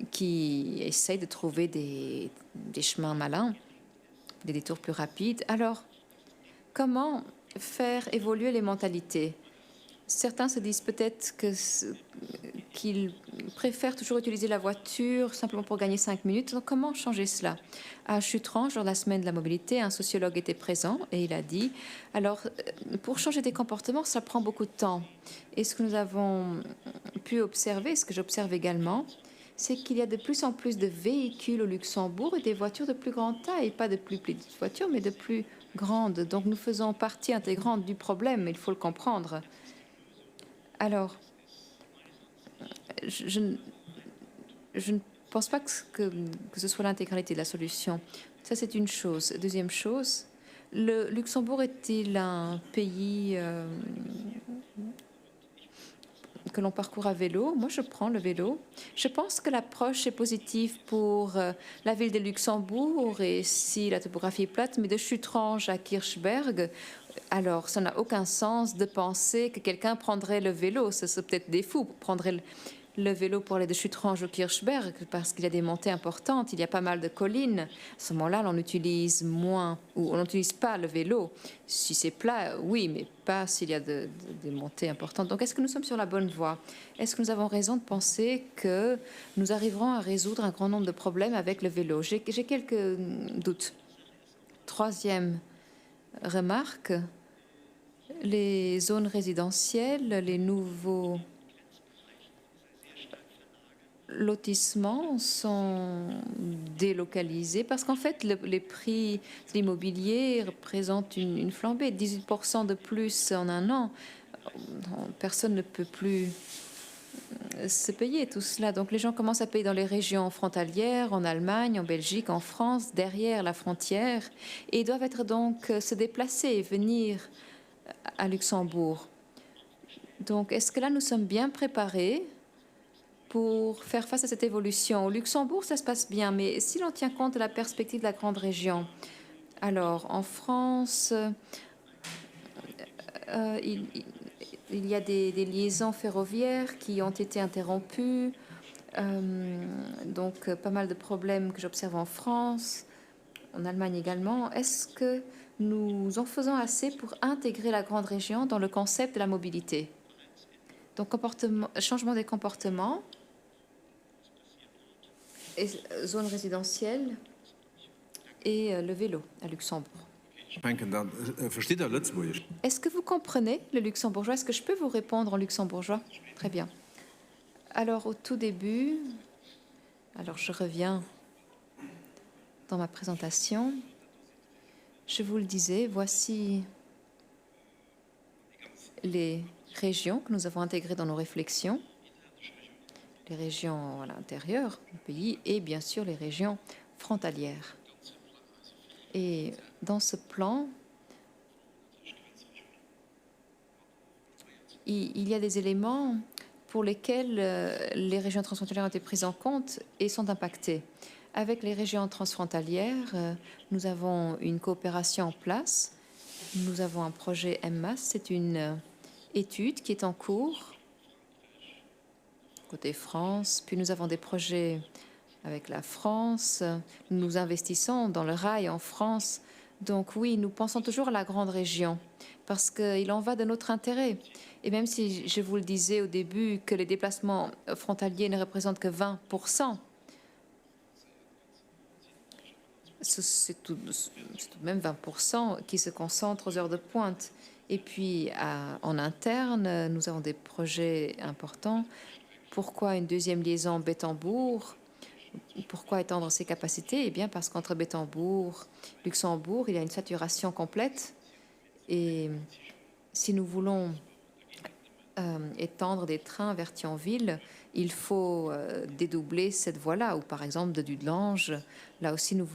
A: qui essayent de trouver des chemins malins, des détours plus rapides. Alors, comment faire évoluer les mentalités? Certains se disent peut-être qu'ils préfèrent toujours utiliser la voiture simplement pour gagner 5 minutes. Donc, comment changer cela? À Chutranche, lors de la semaine de la mobilité, un sociologue était présent et il a dit, alors, pour changer des comportements, ça prend beaucoup de temps. Et ce que nous avons pu observer, ce que j'observe également, c'est qu'il y a de plus en plus de véhicules au Luxembourg et des voitures de plus grande taille, pas de plus petites voitures, mais de plus grande. Donc nous faisons partie intégrante du problème, il faut le comprendre. Alors, je ne pense pas que ce soit l'intégralité de la solution. Ça, c'est une chose. Deuxième chose, le Luxembourg est-il un pays que l'on parcourt à vélo? Moi, je prends le vélo. Je pense que l'approche est positive pour la ville de Luxembourg et si la topographie est plate, mais de Chutrange à Kirchberg, alors ça n'a aucun sens de penser que quelqu'un prendrait le vélo. Ce serait peut-être des fous, prendraient le vélo pour aller de Chutrange au Kirchberg parce qu'il y a des montées importantes, il y a pas mal de collines. À ce moment-là, l'on utilise moins ou on n'utilise pas le vélo. Si c'est plat, oui, mais pas s'il y a des montées importantes. Donc, est-ce que nous sommes sur la bonne voie? Est-ce que nous avons raison de penser que nous arriverons à résoudre un grand nombre de problèmes avec le vélo? J'ai quelques doutes. Troisième remarque, les zones résidentielles, les nouveaux lotissements sont délocalisés parce qu'en fait, les prix de l'immobilier représentent une flambée, 18% de plus en un an. Personne ne peut plus se payer tout cela. Donc les gens commencent à payer dans les régions frontalières, en Allemagne, en Belgique, en France, derrière la frontière, et doivent être donc se déplacer, venir à Luxembourg. Donc est-ce que là, nous sommes bien préparés pour faire face à cette évolution? Au Luxembourg, ça se passe bien, mais si l'on tient compte de la perspective de la grande région, alors en France, il y a des liaisons ferroviaires qui ont été interrompues, donc pas mal de problèmes que j'observe en France, en Allemagne également. Est-ce que nous en faisons assez pour intégrer la grande région dans le concept de la mobilité? Donc changement des comportements, et zone résidentielle et le vélo à Luxembourg. Est-ce que vous comprenez le luxembourgeois? Est-ce que je peux vous répondre en luxembourgeois? Très bien. Alors, au tout début, alors je reviens dans ma présentation. Je vous le disais, voici les régions que nous avons intégrées dans nos réflexions. Les régions à l'intérieur du pays et bien sûr les régions frontalières. Et dans ce plan, il y a des éléments pour lesquels les régions transfrontalières ont été prises en compte et sont impactées. Avec les régions transfrontalières, nous avons une coopération en place. Nous avons un projet MMAS, c'est une étude qui est en cours côté France, puis nous avons des projets avec la France, nous investissons dans le rail en France. Donc oui, nous pensons toujours à la grande région, parce qu'il en va de notre intérêt. Et même si je vous le disais au début que les déplacements frontaliers ne représentent que 20%, c'est tout de même 20% qui se concentrent aux heures de pointe. Et puis en interne, nous avons des projets importants. Pourquoi une deuxième liaison Bettembourg? Pourquoi étendre ses capacités? Eh bien, parce qu'entre Bettembourg et Luxembourg, il y a une saturation complète. Et si nous voulons étendre des trains vers Thionville, il faut dédoubler cette voie-là. Ou par exemple, de Dudelange, là aussi, nous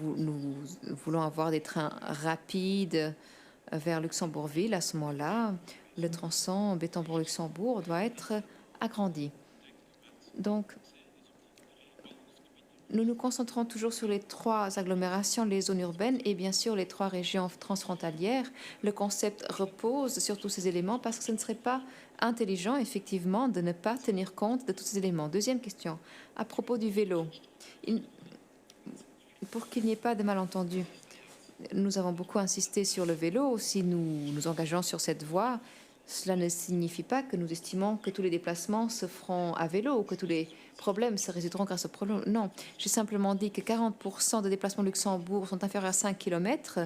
A: voulons avoir des trains rapides vers Luxembourgville. À ce moment-là, le tronçon Bettembourg-Luxembourg doit être agrandi. Donc, nous nous concentrons toujours sur les trois agglomérations, les zones urbaines et bien sûr les trois régions transfrontalières. Le concept repose sur tous ces éléments parce que ce ne serait pas intelligent, effectivement, de ne pas tenir compte de tous ces éléments. Deuxième question, à propos du vélo. Pour qu'il n'y ait pas de malentendu, nous avons beaucoup insisté sur le vélo. Si nous nous engageons sur cette voie, cela ne signifie pas que nous estimons que tous les déplacements se feront à vélo ou que tous les problèmes se résoudront grâce au problème. Non, j'ai simplement dit que 40% des déplacements au Luxembourg sont inférieurs à 5 km.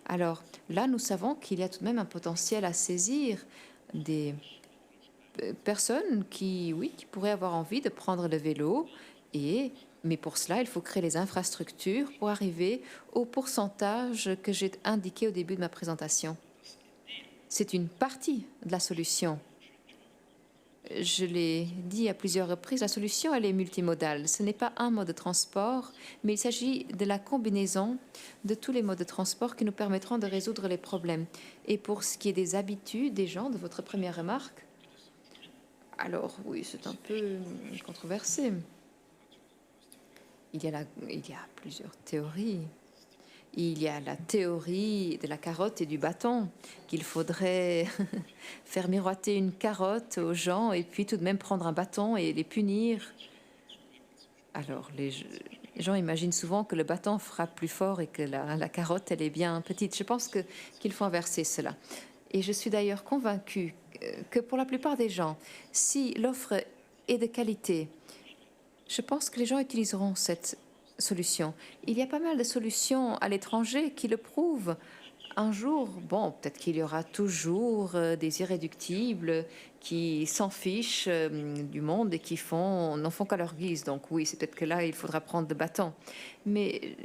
A: Alors là, nous savons qu'il y a tout de même un potentiel à saisir des personnes qui pourraient avoir envie de prendre le vélo Mais pour cela, il faut créer les infrastructures pour arriver au pourcentage que j'ai indiqué au début de ma présentation. C'est une partie de la solution. Je l'ai dit à plusieurs reprises, la solution, elle est multimodale. Ce n'est pas un mode de transport, mais il s'agit de la combinaison de tous les modes de transport qui nous permettront de résoudre les problèmes. Et pour ce qui est des habitudes des gens, de votre première remarque, alors oui, c'est un peu controversé. Il y a plusieurs théories. Il y a la théorie de la carotte et du bâton, qu'il faudrait faire miroiter une carotte aux gens et puis tout de même prendre un bâton et les punir. Alors, les gens imaginent souvent que le bâton frappe plus fort et que la carotte, elle est bien petite. Je pense qu'il faut inverser cela. Et je suis d'ailleurs convaincue que pour la plupart des gens, si l'offre est de qualité, je pense que les gens utiliseront cette solution. Il y a pas mal de solutions à l'étranger qui le prouvent. Un jour, bon, peut-être qu'il y aura toujours des irréductibles qui s'en fichent du monde et qui n'en font qu'à leur guise. Donc oui, c'est peut-être que là, il faudra prendre le bâton. Mais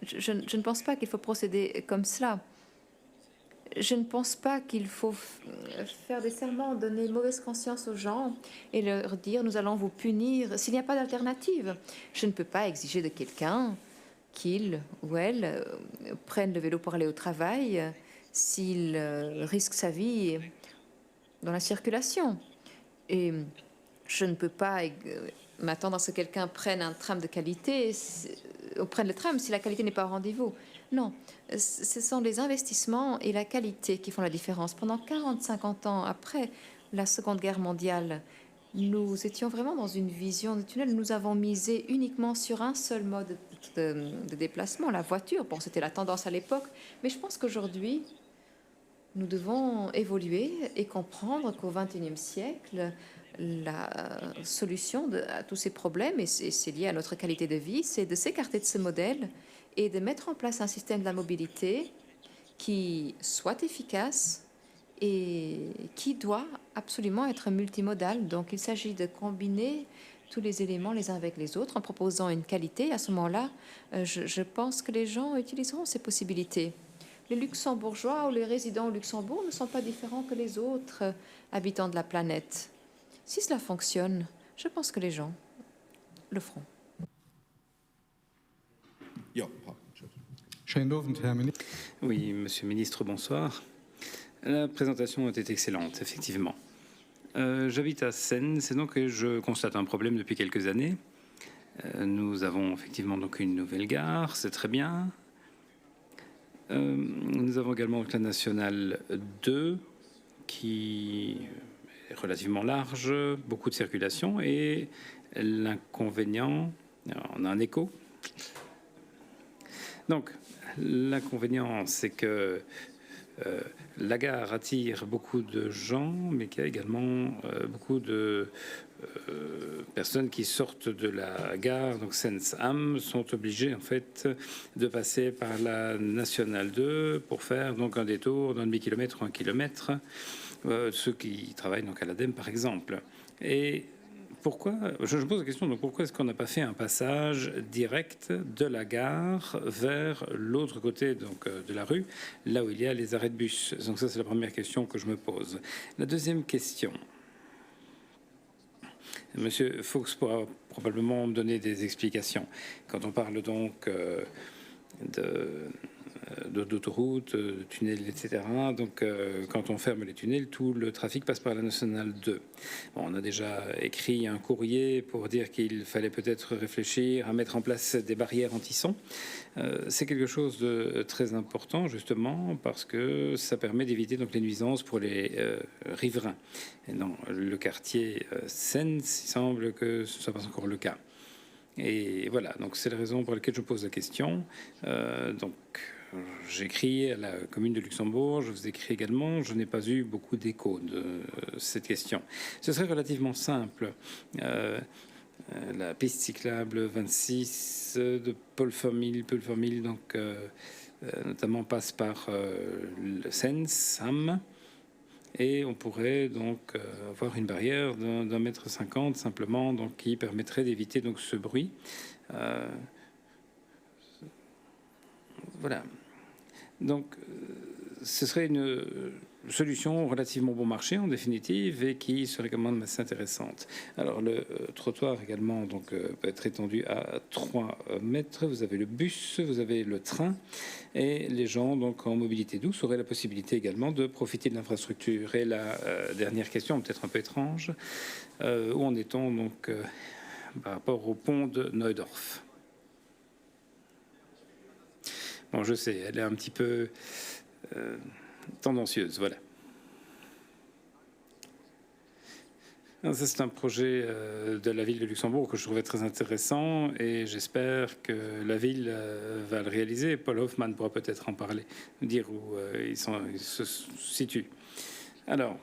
A: je ne pense pas qu'il faut procéder comme cela. Je ne pense pas qu'il faut faire des serments, donner mauvaise conscience aux gens et leur dire nous allons vous punir s'il n'y a pas d'alternative. Je ne peux pas exiger de quelqu'un qu'il ou elle prenne le vélo pour aller au travail s'il risque sa vie dans la circulation. Et je ne peux pas m'attendre à ce que quelqu'un prenne un tram de qualité ou prenne le tram si la qualité n'est pas au rendez-vous. Non, ce sont les investissements et la qualité qui font la différence. Pendant 40-50 ans après la Seconde Guerre mondiale, nous étions vraiment dans une vision de tunnel. Nous avons misé uniquement sur un seul mode de déplacement, la voiture. Bon, c'était la tendance à l'époque, mais je pense qu'aujourd'hui, nous devons évoluer et comprendre qu'au XXIe siècle, la solution à tous ces problèmes, et c'est lié à notre qualité de vie, c'est de s'écarter de ce modèle et de mettre en place un système de la mobilité qui soit efficace et qui doit absolument être multimodal. Donc il s'agit de combiner tous les éléments les uns avec les autres en proposant une qualité. À ce moment-là, je pense que les gens utiliseront ces possibilités. Les luxembourgeois ou les résidents au Luxembourg ne sont pas différents que les autres habitants de la planète. Si cela fonctionne, je pense que les gens le feront.
B: Oui, Monsieur le Ministre, bonsoir. La présentation était excellente, effectivement. J'habite à Sens, et donc je constate un problème depuis quelques années. Nous avons effectivement donc une nouvelle gare, c'est très bien. Nous avons également la nationale 2 qui est relativement large, beaucoup de circulation, et l'inconvénient, on a un écho. Donc, l'inconvénient, c'est que la gare attire beaucoup de gens, mais qu'il y a également beaucoup de personnes qui sortent de la gare, donc Sens-Ham, sont obligées en fait de passer par la nationale 2 pour faire donc un détour d'un demi-kilomètre ou un kilomètre, ceux qui travaillent donc à l'ADEME par exemple. Et pourquoi, je pose la question, donc pourquoi est-ce qu'on n'a pas fait un passage direct de la gare vers l'autre côté donc, de la rue, là où il y a les arrêts de bus? Donc ça, c'est la première question que je me pose. La deuxième question. Monsieur Fuchs pourra probablement me donner des explications. Quand on parle donc d'autoroutes, de tunnels, etc. Donc, quand on ferme les tunnels, tout le trafic passe par la nationale 2. Bon, on a déjà écrit un courrier pour dire qu'il fallait peut-être réfléchir à mettre en place des barrières anti-son. C'est quelque chose de très important, justement, parce que ça permet d'éviter donc les nuisances pour les riverains. Et dans le quartier Sens, il semble que ce ne soit pas encore le cas. Et voilà, donc c'est la raison pour laquelle je pose la question. Donc, j'écris à la commune de Luxembourg, je vous écris également, je n'ai pas eu beaucoup d'écho de cette question. Ce serait relativement simple. La piste cyclable 26 de Polformil, donc notamment passe par le Sens-Ham. Et on pourrait donc avoir une barrière d'un mètre 50 simplement, donc qui permettrait d'éviter donc ce bruit. Voilà. Donc ce serait une solution relativement bon marché en définitive et qui serait quand même assez intéressante. Alors le trottoir également donc peut être étendu à 3 mètres. Vous avez le bus, vous avez le train et les gens donc en mobilité douce auraient la possibilité également de profiter de l'infrastructure. Et la dernière question, peut-être un peu étrange, où en est-on donc par rapport au pont de Neudorf? Bon, je sais, elle est un petit peu tendancieuse, voilà. Ça, c'est un projet de la ville de Luxembourg que je trouvais très intéressant et j'espère que la ville va le réaliser. Paul Hoffman pourra peut-être en parler, dire où il se situe. Alors,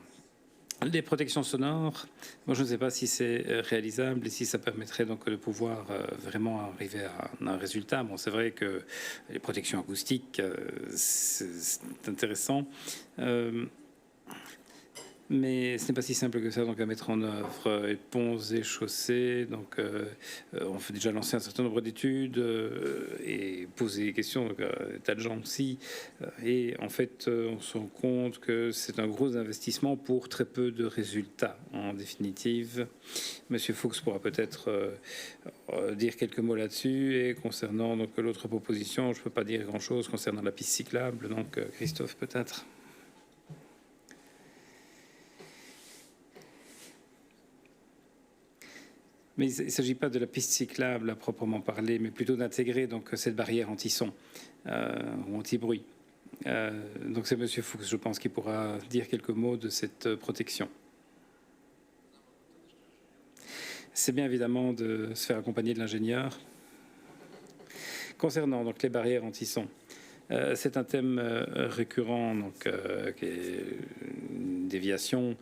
B: les protections sonores, moi je ne sais pas si c'est réalisable et si ça permettrait donc de pouvoir vraiment arriver à un résultat. Bon, c'est vrai que les protections acoustiques, c'est intéressant. Mais ce n'est pas si simple que ça donc à mettre en œuvre. Et ponts et chaussées, donc on fait déjà lancer un certain nombre d'études et poser des questions, donc tas de gens aussi. Et en fait, on se rend compte que c'est un gros investissement pour très peu de résultats. En définitive, Monsieur Fuchs pourra peut-être dire quelques mots là-dessus. Et concernant donc l'autre proposition, je ne peux pas dire grand-chose concernant la piste cyclable. Donc Christophe peut-être. Mais il ne s'agit pas de la piste cyclable à proprement parler, mais plutôt d'intégrer donc cette barrière anti-son ou anti-bruit. Donc c'est M. Fuchs, je pense, qui pourra dire quelques mots de cette protection. C'est bien évidemment de se faire accompagner de l'ingénieur. Concernant donc les barrières anti-son, c'est un thème récurrent, donc qui est une déviation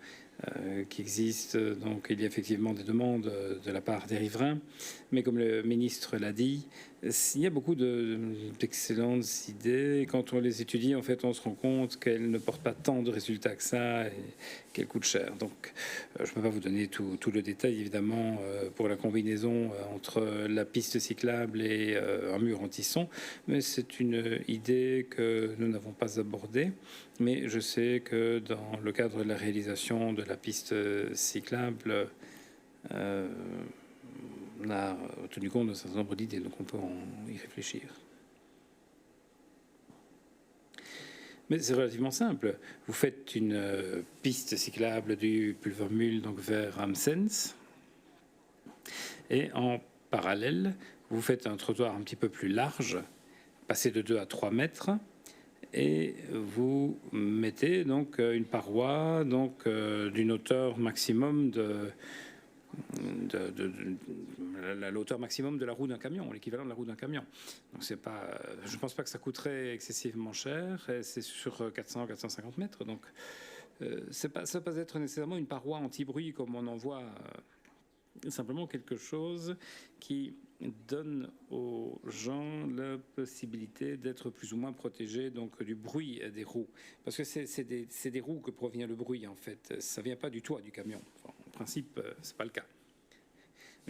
B: qui existe. Donc il y a effectivement des demandes de la part des riverains, mais comme le ministre l'a dit, il y a beaucoup d'excellentes idées. Quand on les étudie, en fait, on se rend compte qu'elles ne portent pas tant de résultats que ça et qu'elles coûtent cher. Donc je ne peux pas vous donner tout le détail, évidemment, pour la combinaison entre la piste cyclable et un mur anti-son, mais c'est une idée que nous n'avons pas abordée. Mais je sais que dans le cadre de la réalisation de la piste cyclable, on a tenu compte d'un certain nombre d'idées, donc on peut y réfléchir. Mais c'est relativement simple. Vous faites une piste cyclable du Pulvermühl donc vers Amsens, et en parallèle, vous faites un trottoir un petit peu plus large, passé de 2 à 3 mètres, et vous mettez donc une paroi donc d'une hauteur maximum de la hauteur maximum de la roue d'un camion, l'équivalent de la roue d'un camion. Donc c'est pas, je ne pense pas que ça coûterait excessivement cher. C'est sur 400-450 mètres. Donc ça ne va pas être nécessairement une paroi anti-bruit comme on en voit. Simplement quelque chose qui donne aux gens la possibilité d'être plus ou moins protégés donc du bruit des roues, parce que c'est des roues que provient le bruit en fait. Ça vient pas du toit du camion. Enfin, en principe, c'est pas le cas.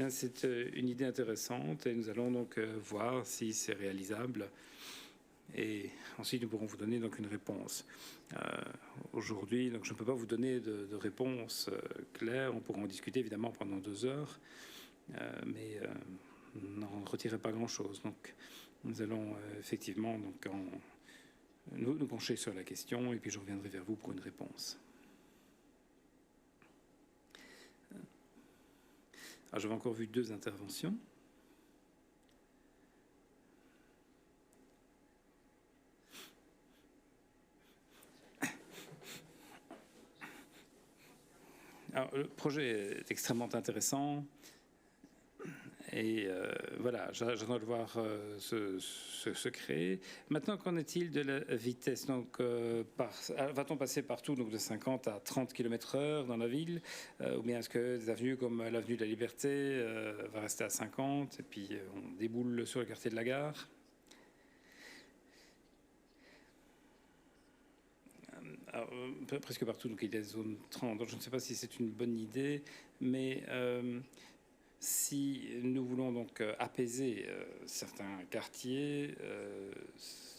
B: C'est une idée intéressante et nous allons donc voir si c'est réalisable. Et ensuite, nous pourrons vous donner donc une réponse. Aujourd'hui, donc je ne peux pas vous donner de réponse claire. On pourra en discuter évidemment pendant 2 heures, mais n'en retirez pas grand-chose. Donc, nous allons effectivement donc nous pencher sur la question et puis je reviendrai vers vous pour une réponse. Alors, j'avais encore vu 2 interventions. Alors, le projet est extrêmement intéressant et voilà, j'attends de voir se créer. Maintenant, qu'en est-il de la vitesse? Donc, va-t-on passer partout donc de 50 à 30 km/h dans la ville, ou bien est-ce que des avenues comme l'avenue de la Liberté va rester à 50 et puis on déboule sur le quartier de la Gare? Alors, presque partout, donc il y a des zones 30. Donc je ne sais pas si c'est une bonne idée, mais si nous voulons donc apaiser certains quartiers,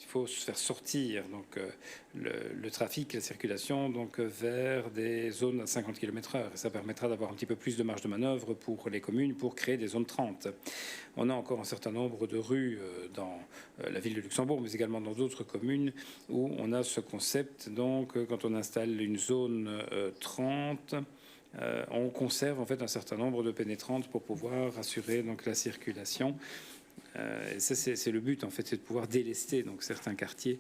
B: il faut se faire sortir donc le trafic, la circulation donc vers des zones à 50 km/h. Et ça permettra d'avoir un petit peu plus de marge de manœuvre pour les communes pour créer des zones 30. On a encore un certain nombre de rues dans la ville de Luxembourg, mais également dans d'autres communes où on a ce concept. Donc, quand on installe une zone 30, on conserve en fait un certain nombre de pénétrantes pour pouvoir assurer donc la circulation. Et ça, c'est le but en fait, c'est de pouvoir délester donc certains quartiers.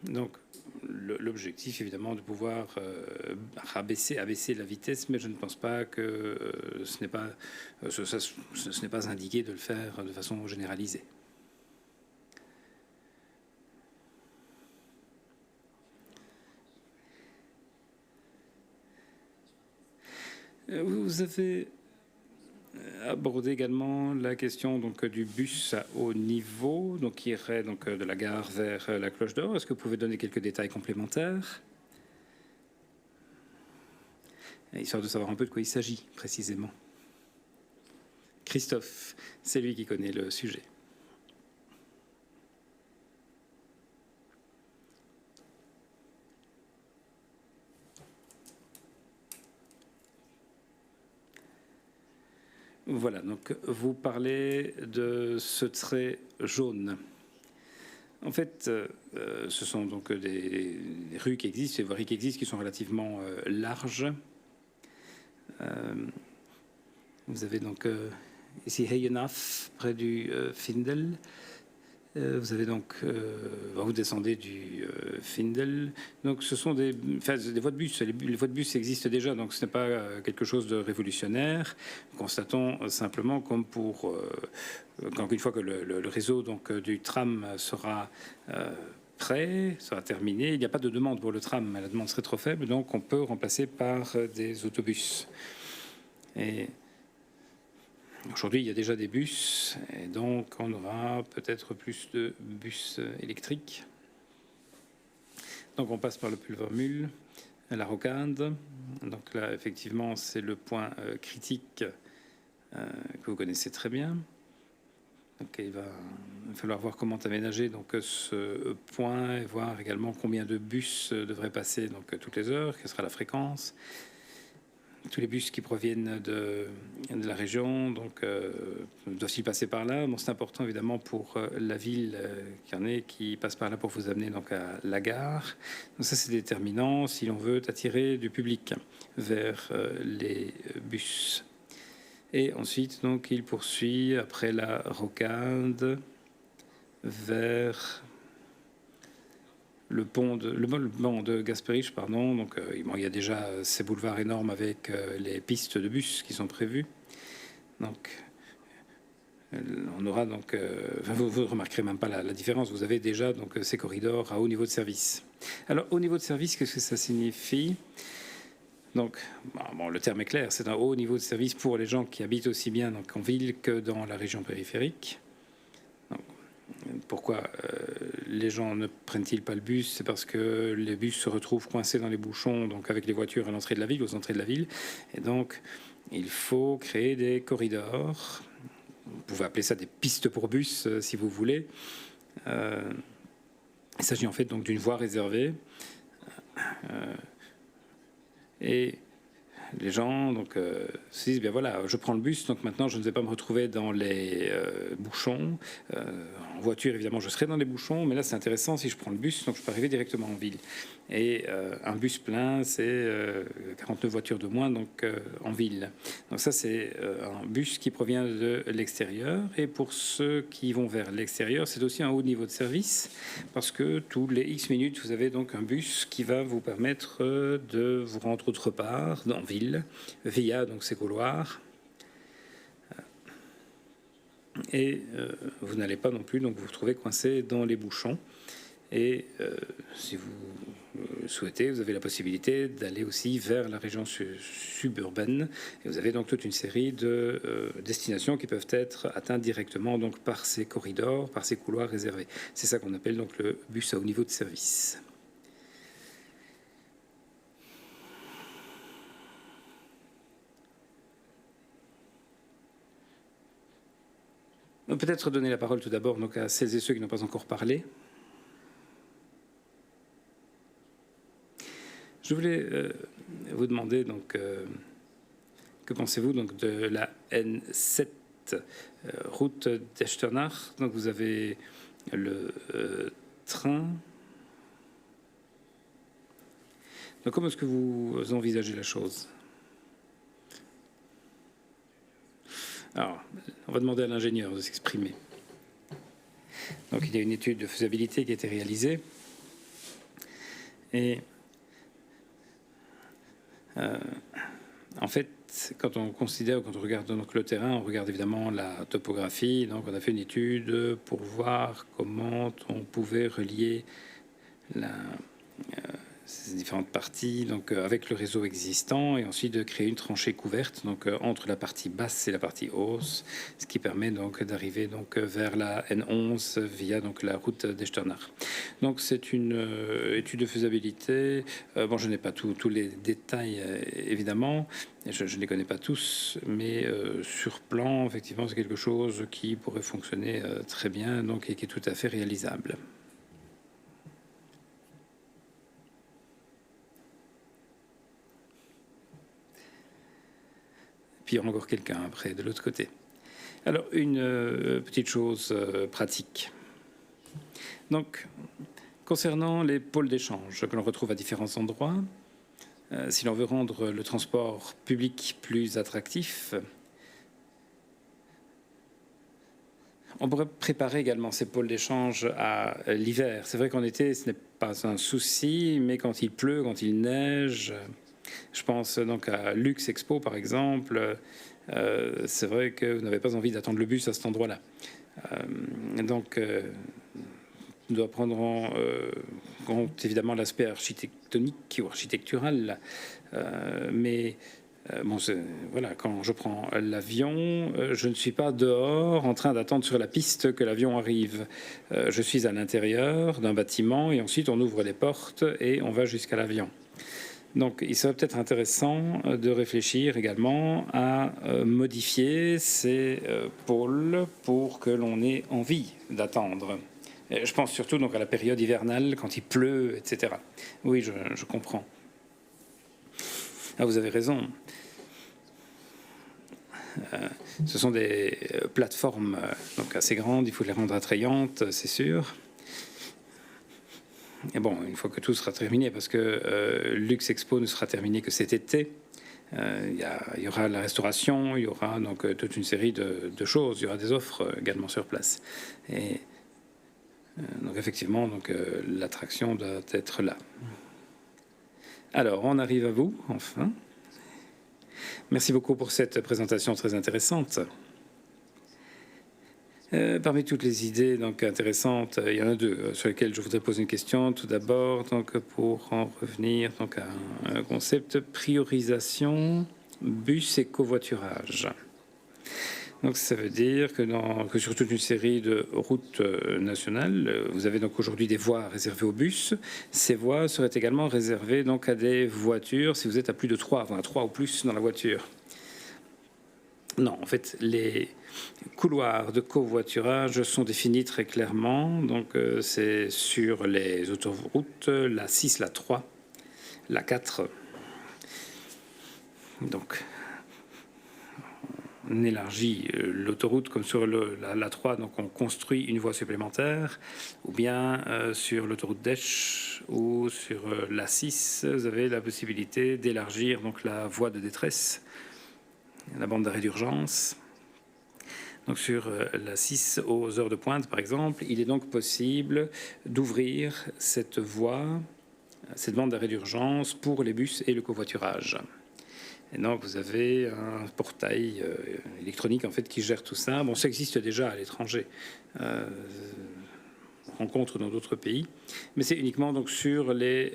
B: Donc, l'objectif évidemment de pouvoir abaisser la vitesse, mais je ne pense pas que ce n'est pas indiqué de le faire de façon généralisée. Vous avez abordé également la question donc du bus à haut niveau, donc qui irait donc de la gare vers la Cloche d'Or. Est-ce que vous pouvez donner quelques détails complémentaires, histoire de savoir un peu de quoi il s'agit précisément? Christophe, c'est lui qui connaît le sujet. Voilà, donc vous parlez de ce trait jaune. En fait, ce sont donc des rues qui existent, des voiries qui existent, qui sont relativement larges. Vous avez donc ici Heyenaf, près du Findel. Vous avez donc, vous descendez du Findel. Donc, ce sont des voies de bus. Les voies de bus existent déjà, donc ce n'est pas quelque chose de révolutionnaire. Constatons simplement, comme pour une fois que le réseau donc du tram sera prêt, sera terminé, il n'y a pas de demande pour le tram. La demande serait trop faible, donc on peut remplacer par des autobus. Et aujourd'hui, il y a déjà des bus, et donc on aura peut-être plus de bus électriques. Donc on passe par le Pulvermühl, la Rocade. Donc là, effectivement, c'est le point critique que vous connaissez très bien. Donc il va falloir voir comment aménager donc ce point et voir également combien de bus devraient passer donc toutes les heures, quelle sera la fréquence. Tous les bus qui proviennent de la région, donc doivent-ils passer par là? Bon, c'est important évidemment pour la ville qui passe par là pour vous amener donc à la gare. Donc ça, c'est déterminant si l'on veut attirer du public vers les bus. Et ensuite, donc, il poursuit après la Rocade vers le pont de Gasperich, pardon. Donc, il y a déjà ces boulevards énormes avec les pistes de bus qui sont prévues. Donc, on aura donc, vous remarquerez même pas la différence. Vous avez déjà donc ces corridors à haut niveau de service. Alors, haut niveau de service, qu'est-ce que ça signifie? Donc, bon, le terme est clair, c'est un haut niveau de service pour les gens qui habitent aussi bien donc, en ville que dans la région périphérique. Donc, pourquoi les gens ne prennent-ils pas le bus? C'est parce que les bus se retrouvent coincés dans les bouchons, donc avec les voitures à l'entrée de la ville, aux entrées de la ville. Et donc, il faut créer des corridors. Vous pouvez appeler ça des pistes pour bus, si vous voulez. Il s'agit en fait donc d'une voie réservée. Et les gens donc, se disent, bien voilà, je prends le bus, donc maintenant je ne vais pas me retrouver dans les bouchons. En voiture, évidemment, je serai dans les bouchons, mais là c'est intéressant, si je prends le bus, donc je peux arriver directement en ville. Et un bus plein, c'est 49 voitures de moins donc, en ville. Donc ça, c'est un bus qui provient de l'extérieur. Et pour ceux qui vont vers l'extérieur, c'est aussi un haut niveau de service, parce que tous les X minutes, vous avez donc un bus qui va vous permettre de vous rendre autre part, en ville, via donc, ces couloirs. Et vous n'allez pas non plus donc, vous retrouver coincé dans les bouchons. Et si vous souhaitez, vous avez la possibilité d'aller aussi vers la région suburbaine. Et vous avez donc toute une série de destinations qui peuvent être atteintes directement donc, par ces corridors, par ces couloirs réservés. C'est ça qu'on appelle donc le bus à haut niveau de service. Peut-être donner la parole tout d'abord donc à celles et ceux qui n'ont pas encore parlé. Je voulais vous demander donc que pensez-vous donc de la N7 route d'Echternach. Donc vous avez le train. Donc comment est-ce que vous envisagez la chose? Alors, on va demander à l'ingénieur de s'exprimer. Donc il y a une étude de faisabilité qui a été réalisée. Et en fait, quand on considère, quand on regarde donc le terrain, on regarde évidemment la topographie. Donc on a fait une étude pour voir comment on pouvait relier ces différentes parties donc, avec le réseau existant et ensuite de créer une tranchée couverte donc, entre la partie basse et la partie hausse, ce qui permet donc d'arriver donc, vers la N11 via donc, la route d'Echternach. Donc c'est une étude de faisabilité. Bon, je n'ai pas tous les détails évidemment, je ne les connais pas tous, mais sur plan, effectivement, c'est quelque chose qui pourrait fonctionner très bien donc, et qui est tout à fait réalisable. Puis il y aura encore quelqu'un après, de l'autre côté. Alors, une petite chose pratique. Donc, concernant les pôles d'échange que l'on retrouve à différents endroits, si l'on veut rendre le transport public plus attractif, on pourrait préparer également ces pôles d'échange à l'hiver. C'est vrai qu'en été, ce n'est pas un souci, mais quand il pleut, quand il neige... Je pense donc à Lux Expo, par exemple. C'est vrai que vous n'avez pas envie d'attendre le bus à cet endroit-là. Donc, on doit prendre en compte évidemment l'aspect architectonique ou architectural. Mais bon, voilà, quand je prends l'avion, je ne suis pas dehors en train d'attendre sur la piste que l'avion arrive. Je suis à l'intérieur d'un bâtiment et ensuite on ouvre les portes et on va jusqu'à l'avion. Donc, il serait peut-être intéressant de réfléchir également à modifier ces pôles pour que l'on ait envie d'attendre. Je pense surtout donc à la période hivernale, quand il pleut, etc. Oui, je comprends. Ah, vous avez raison. Ce sont des plateformes donc assez grandes, il faut les rendre attrayantes, c'est sûr. Et bon, une fois que tout sera terminé, parce que Lux Expo ne sera terminé que cet été, il y aura la restauration, il y aura donc toute une série de choses, il y aura des offres également sur place. Et donc effectivement, l'attraction doit être là. Alors, on arrive à vous, enfin. Merci beaucoup pour cette présentation très intéressante. Parmi toutes les idées donc, intéressantes, il y en a deux sur lesquelles je voudrais poser une question. Tout d'abord, pour en revenir donc, à un concept priorisation, bus et covoiturage. Donc, ça veut dire que sur toute une série de routes nationales, vous avez donc aujourd'hui des voies réservées aux bus. Ces voies seraient également réservées donc, à des voitures si vous êtes à plus de 3, enfin à 3 ou plus dans la voiture. Non, en fait, les couloirs de covoiturage sont définis très clairement. Donc, c'est sur les autoroutes, la 6, la 3, la 4. Donc, on élargit l'autoroute comme sur la 3, donc on construit une voie supplémentaire. Ou bien sur l'autoroute d'Esch ou sur la 6, vous avez la possibilité d'élargir donc la voie de détresse, la bande d'arrêt d'urgence. Donc sur la 6 aux heures de pointe, par exemple, il est donc possible d'ouvrir cette voie, cette bande d'arrêt d'urgence pour les bus et le covoiturage. Et donc vous avez un portail électronique en fait qui gère tout ça. Bon, ça existe déjà à l'étranger. Rencontre dans d'autres pays, mais c'est uniquement donc sur les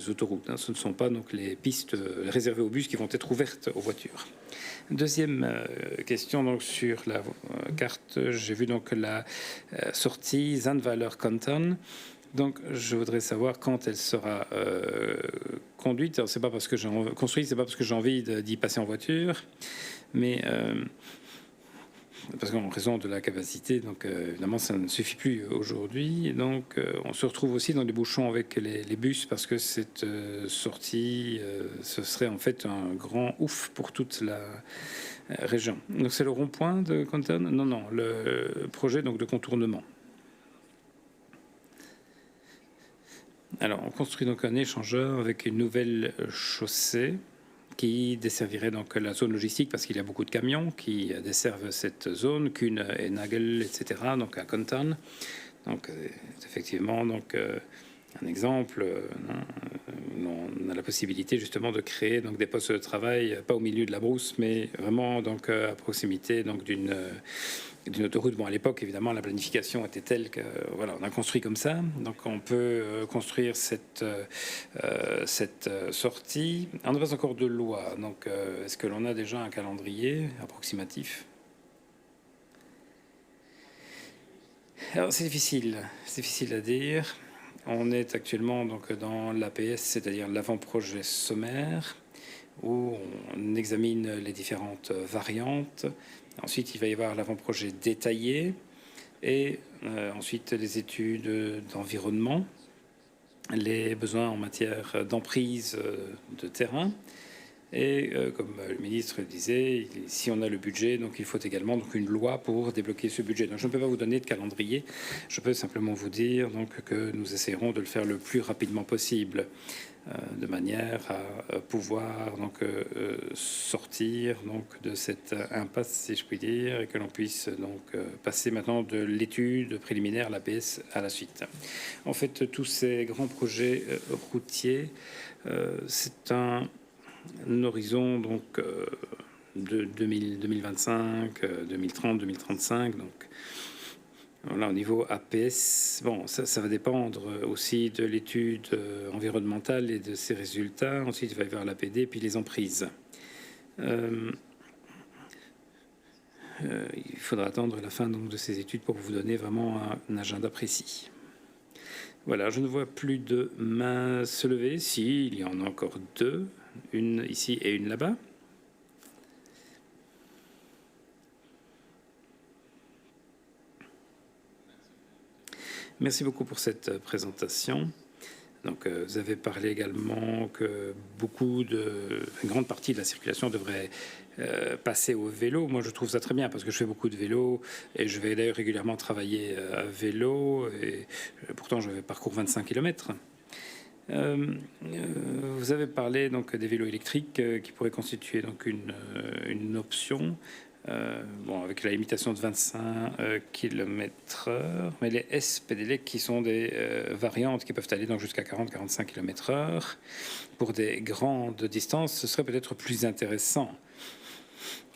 B: autoroutes. Hein. Ce ne sont pas donc les pistes réservées aux bus qui vont être ouvertes aux voitures. Deuxième question donc sur la carte, j'ai vu donc la sortie Zandweiler-Kanton. Donc je voudrais savoir quand elle sera conduite. Alors, c'est pas parce que c'est pas parce que j'ai envie d'y passer en voiture, mais parce qu'en raison de la capacité, donc évidemment ça ne suffit plus aujourd'hui. Donc on se retrouve aussi dans des bouchons avec les bus parce que cette sortie, ce serait en fait un grand ouf pour toute la région. Donc c'est le rond-point de Canton? Non, non, le projet donc de contournement. Alors on construit donc un échangeur avec une nouvelle chaussée qui desservirait donc la zone logistique parce qu'il y a beaucoup de camions qui desservent cette zone, Kuhn et Nagel, etc. Donc à Canton. Donc effectivement donc un exemple, on a la possibilité justement de créer donc des postes de travail pas au milieu de la brousse, mais vraiment donc à proximité donc d'une autoroute. Bon, à l'époque, évidemment, la planification était telle que voilà, on a construit comme ça. Donc, on peut construire cette sortie. On n'a pas encore de loi. Donc, est-ce que l'on a déjà un calendrier approximatif? Alors, c'est difficile à dire. On est actuellement donc dans l'APS, c'est-à-dire l'avant-projet sommaire, où on examine les différentes variantes. Ensuite, il va y avoir l'avant-projet détaillé et ensuite les études d'environnement, les besoins en matière d'emprise de terrain. Et comme le ministre le disait, si on a le budget, donc il faut également donc une loi pour débloquer ce budget. Donc je ne peux pas vous donner de calendrier, je peux simplement vous dire donc que nous essaierons de le faire le plus rapidement possible, de manière à pouvoir donc sortir donc de cette impasse, si je puis dire, et que l'on puisse donc passer maintenant de l'étude préliminaire, l'APS, à la suite. En fait, tous ces grands projets routiers, c'est un horizon donc de 2025, 2030, 2035. Donc voilà, au niveau APS, bon, ça va dépendre aussi de l'étude environnementale et de ses résultats. Ensuite, il va y avoir l'APD, puis les emprises. Il faudra attendre la fin donc, de ces études pour vous donner vraiment un agenda précis. Voilà, je ne vois plus de mains se lever. Si, il y en a encore deux. Une ici et une là-bas. Merci beaucoup pour cette présentation. Donc, vous avez parlé également que une grande partie de la circulation devrait passer au vélo. Moi, je trouve ça très bien parce que je fais beaucoup de vélo et je vais d'ailleurs régulièrement travailler à vélo et pourtant je parcours 25 km. Vous avez parlé donc des vélos électriques qui pourraient constituer donc une option. Bon, avec la limitation de 25 km/h, mais les S-Pedelec qui sont des variantes qui peuvent aller donc jusqu'à 40-45 km/h. Pour des grandes distances, ce serait peut-être plus intéressant.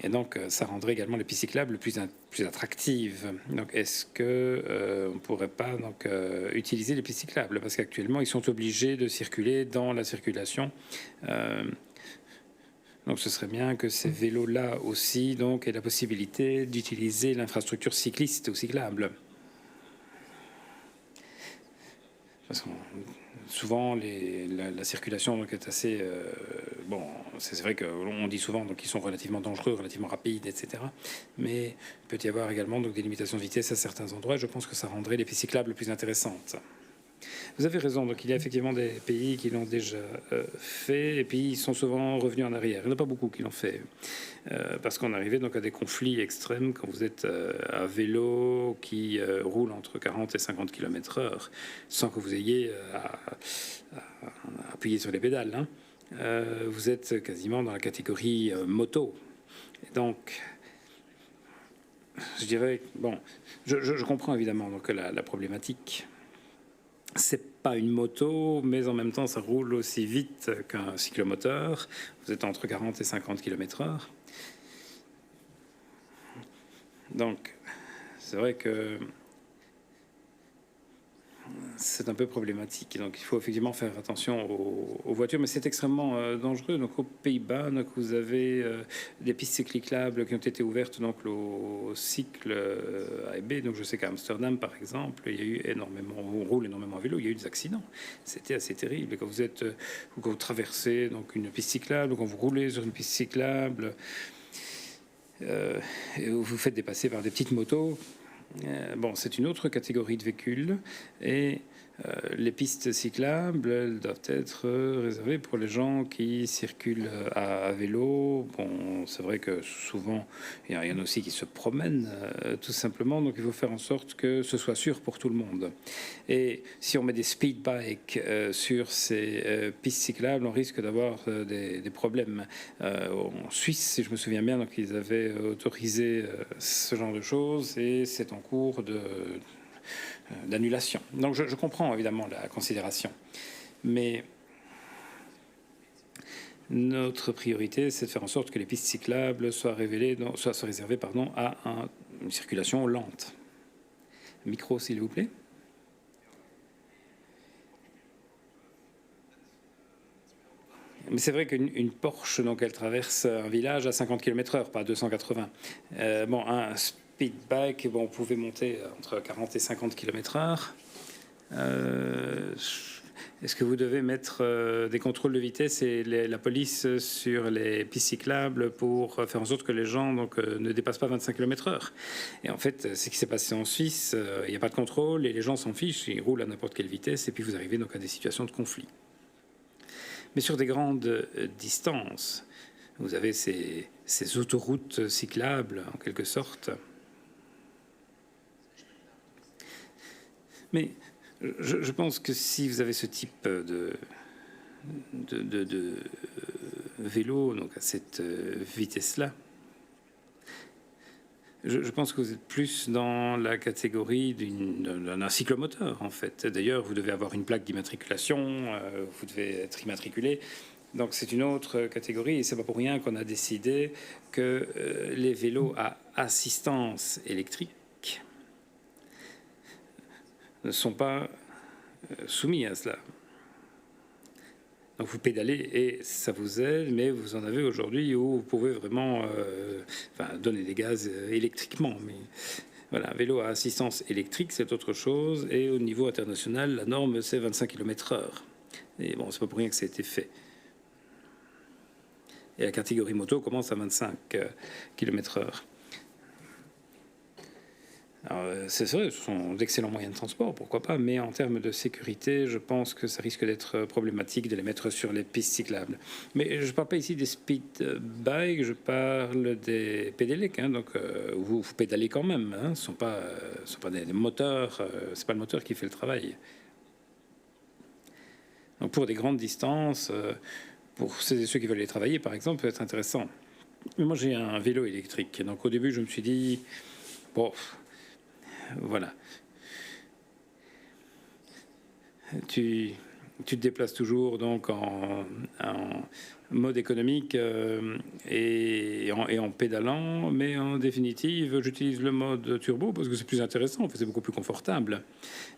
B: Et donc, ça rendrait également les pistes cyclables plus attractives. Donc, est-ce que on pourrait pas donc utiliser les pistes cyclables? Parce qu'actuellement, ils sont obligés de circuler dans la circulation. Donc, ce serait bien que ces vélos-là aussi donc aient la possibilité d'utiliser l'infrastructure cycliste ou cyclable. Parce que souvent, la circulation donc, est assez... bon, c'est vrai qu'on dit souvent qu'ils sont relativement dangereux, relativement rapides, etc. Mais il peut y avoir également donc, des limitations de vitesse à certains endroits. Je pense que ça rendrait les pistes cyclables plus intéressantes. Vous avez raison, donc il y a effectivement des pays qui l'ont déjà fait, et puis ils sont souvent revenus en arrière. Il n'y en a pas beaucoup qui l'ont fait, parce qu'on arrivait donc à des conflits extrêmes quand vous êtes à vélo qui roule entre 40 et 50 km/h, sans que vous ayez à appuyer sur les pédales. Hein. Vous êtes quasiment dans la catégorie moto. Et donc, je dirais, bon, je comprends évidemment donc, la problématique. C'est pas une moto, mais en même temps, ça roule aussi vite qu'un cyclomoteur. Vous êtes entre 40 et 50 km/h. Donc, c'est vrai que c'est un peu problématique. Donc, il faut effectivement faire attention aux voitures, mais c'est extrêmement dangereux. Donc, aux Pays-Bas, donc, vous avez des pistes cyclables qui ont été ouvertes donc, au cycle A et B. Donc, je sais qu'à Amsterdam, par exemple, il y a eu énormément, on roule énormément à vélo, il y a eu des accidents. C'était assez terrible. Et quand vous traversez donc, une piste cyclable, quand vous roulez sur une piste cyclable, vous faites dépasser par des petites motos. Bon, c'est une autre catégorie de véhicules et les pistes cyclables, elles doivent être réservées pour les gens qui circulent à vélo. Bon, c'est vrai que souvent, il y en a aussi qui se promènent tout simplement, donc il faut faire en sorte que ce soit sûr pour tout le monde. Et si on met des speed bikes sur ces pistes cyclables, on risque d'avoir des problèmes. En Suisse, si je me souviens bien, donc ils avaient autorisé ce genre de choses et c'est en cours d'annulation. Donc je comprends évidemment la considération, mais notre priorité, c'est de faire en sorte que les pistes cyclables soient réservées à une circulation lente. Micro, s'il vous plaît. Mais c'est vrai qu'une Porsche, donc, elle traverse un village à 50 km/h, pas 280. Bon, un speed bike, bon, on pouvait monter entre 40 et 50 km/h. Est-ce que vous devez mettre des contrôles de vitesse et la police sur les pistes cyclables pour faire en sorte que les gens donc, ne dépassent pas 25 km/h? Et en fait, ce qui s'est passé en Suisse, il n'y a pas de contrôle et les gens s'en fichent, ils roulent à n'importe quelle vitesse et puis vous arrivez donc à des situations de conflit. Mais sur des grandes distances, vous avez ces autoroutes cyclables, en quelque sorte. Mais je pense que si vous avez ce type de vélo, donc à cette vitesse-là, je pense que vous êtes plus dans la catégorie d'un cyclomoteur, en fait. D'ailleurs, vous devez avoir une plaque d'immatriculation, vous devez être immatriculé. Donc c'est une autre catégorie et c'est pas pour rien qu'on a décidé que les vélos à assistance électrique ne sont pas soumis à cela. Donc vous pédalez et ça vous aide, mais vous en avez aujourd'hui où vous pouvez vraiment donner des gaz électriquement. Mais voilà, un vélo à assistance électrique, c'est autre chose. Et au niveau international, la norme, c'est 25 km/h. Et bon, c'est pas pour rien que ça a été fait. Et la catégorie moto commence à 25 km/h. C'est vrai, ce sont d'excellents moyens de transport, pourquoi pas, mais en termes de sécurité, je pense que ça risque d'être problématique de les mettre sur les pistes cyclables. Mais je ne parle pas ici des speed bikes, je parle des pédéliques, hein, donc vous pédalez quand même, hein, ce ne sont pas des moteurs, c'est pas le moteur qui fait le travail. Donc pour des grandes distances, pour ceux qui veulent aller travailler, par exemple, peut être intéressant. Mais moi, j'ai un vélo électrique, donc au début, je me suis dit, bon, voilà. Tu te déplaces toujours donc en mode économique et en pédalant, mais en définitive, j'utilise le mode turbo parce que c'est plus intéressant, en fait, c'est beaucoup plus confortable.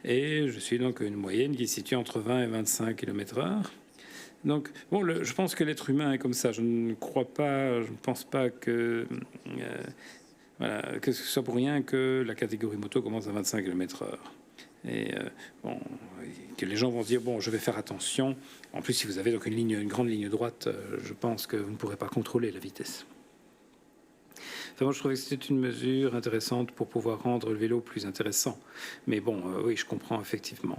B: Et je suis donc à une moyenne qui se situe entre 20 et 25 km/h. Donc, bon, je pense que l'être humain est comme ça. Je ne pense pas que... voilà, que ce soit pour rien que la catégorie moto commence à 25 km/h. Et bon, que les gens vont se dire, bon, je vais faire attention. En plus, si vous avez donc une grande ligne droite, je pense que vous ne pourrez pas contrôler la vitesse. Enfin, moi, je trouvais que c'était une mesure intéressante pour pouvoir rendre le vélo plus intéressant. Mais bon, oui, je comprends effectivement.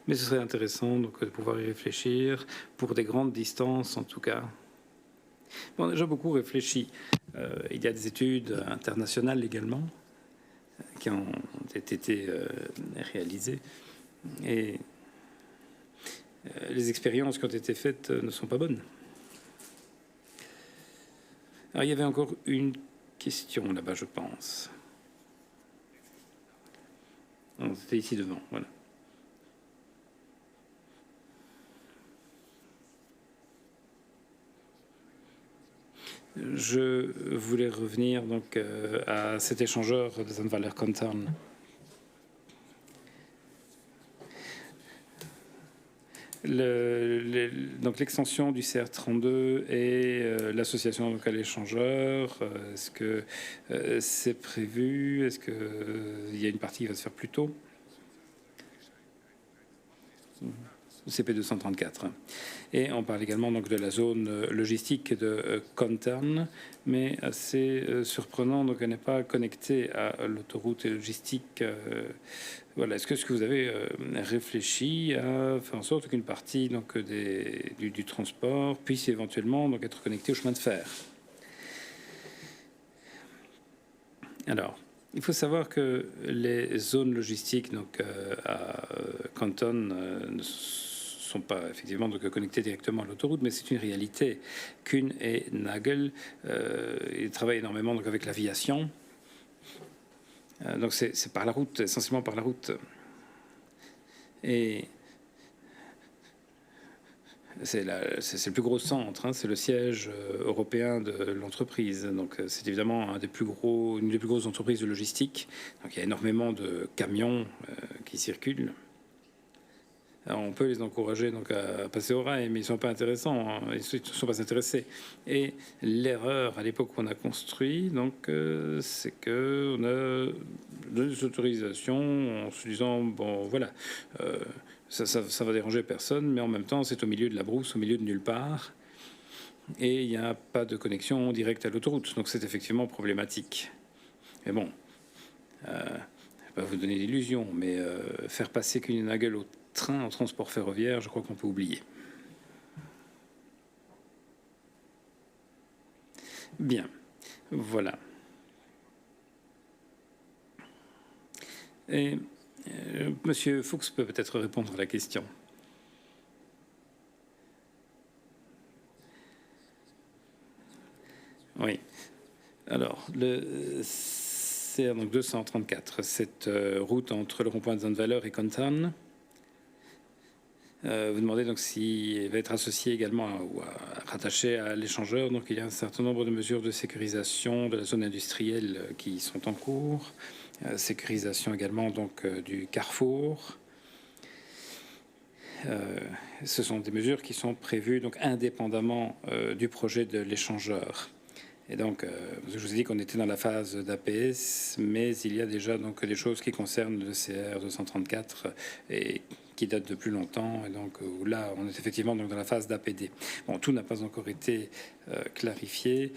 B: Mais ce serait intéressant donc, de pouvoir y réfléchir pour des grandes distances, en tout cas. On a déjà beaucoup réfléchi. Il y a des études internationales également qui ont été réalisées. Et les expériences qui ont été faites ne sont pas bonnes. Alors, il y avait encore une question là-bas, je pense. C'était ici devant, voilà. Je voulais revenir donc à cet échangeur de Zandvoort-Contorn. Donc l'extension du CR32 et l'association à l'échangeur, est-ce que c'est prévu? Est-ce qu'il y a une partie qui va se faire plus tôt? CP234. Et on parle également donc de la zone logistique de Kontarn, mais assez surprenant, donc elle n'est pas connectée à l'autoroute logistique. Voilà. Est-ce que vous avez réfléchi à faire en sorte qu'une partie donc, du transport puisse éventuellement donc, être connectée au chemin de fer? Alors, il faut savoir que les zones logistiques donc, à Canton ne sont pas effectivement donc, connectées directement à l'autoroute, mais c'est une réalité. Kuhn et Nagel, ils travaillent énormément donc, avec l'aviation. Donc c'est par la route, essentiellement par la route. Et c'est le plus gros centre, hein, c'est le siège européen de l'entreprise. Donc c'est évidemment une des plus grosses entreprises de logistique. Donc il y a énormément de camions qui circulent. Alors, on peut les encourager donc, à passer au rail, mais ils ne sont pas intéressants, hein, ils ne sont pas intéressés. Et l'erreur à l'époque où on a construit, donc, c'est qu'on a donné des autorisations en se disant bon voilà, ça va déranger personne, mais en même temps c'est au milieu de la brousse, au milieu de nulle part, et il n'y a pas de connexion directe à l'autoroute, donc c'est effectivement problématique. Mais bon, je ne vais pas vous donner d'illusions, mais faire passer qu'une Nagel au train en transport ferroviaire, je crois qu'on peut oublier. Bien, voilà. Et Monsieur Fuchs peut peut-être répondre à la question. Oui. Alors, le CR donc 234, cette route entre le rond-point de Zandweiler et Kontarn. Vous demandez donc s'il va être associé également rattaché à l'échangeur. Donc il y a un certain nombre de mesures de sécurisation de la zone industrielle qui sont en cours. Sécurisation également donc du carrefour. Ce sont des mesures qui sont prévues donc indépendamment du projet de l'échangeur. Et donc, je vous ai dit qu'on était dans la phase d'APS, mais il y a déjà donc des choses qui concernent le CR 234 et qui datent de plus longtemps. Et donc, là, on est effectivement donc dans la phase d'APD. Bon, tout n'a pas encore été clarifié.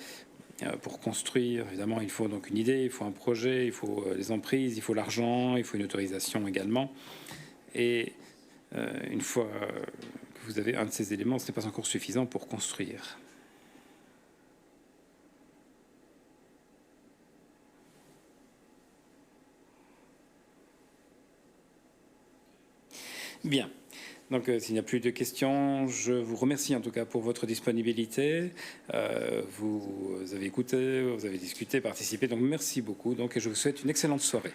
B: Pour construire, évidemment, il faut donc une idée, il faut un projet, il faut les emprises, il faut l'argent, il faut une autorisation également. Et une fois que vous avez un de ces éléments, ce n'est pas encore suffisant pour construire. Bien. Donc, s'il n'y a plus de questions, je vous remercie en tout cas pour votre disponibilité. Vous avez écouté, vous avez discuté, participé. Donc, merci beaucoup. Donc, et je vous souhaite une excellente soirée.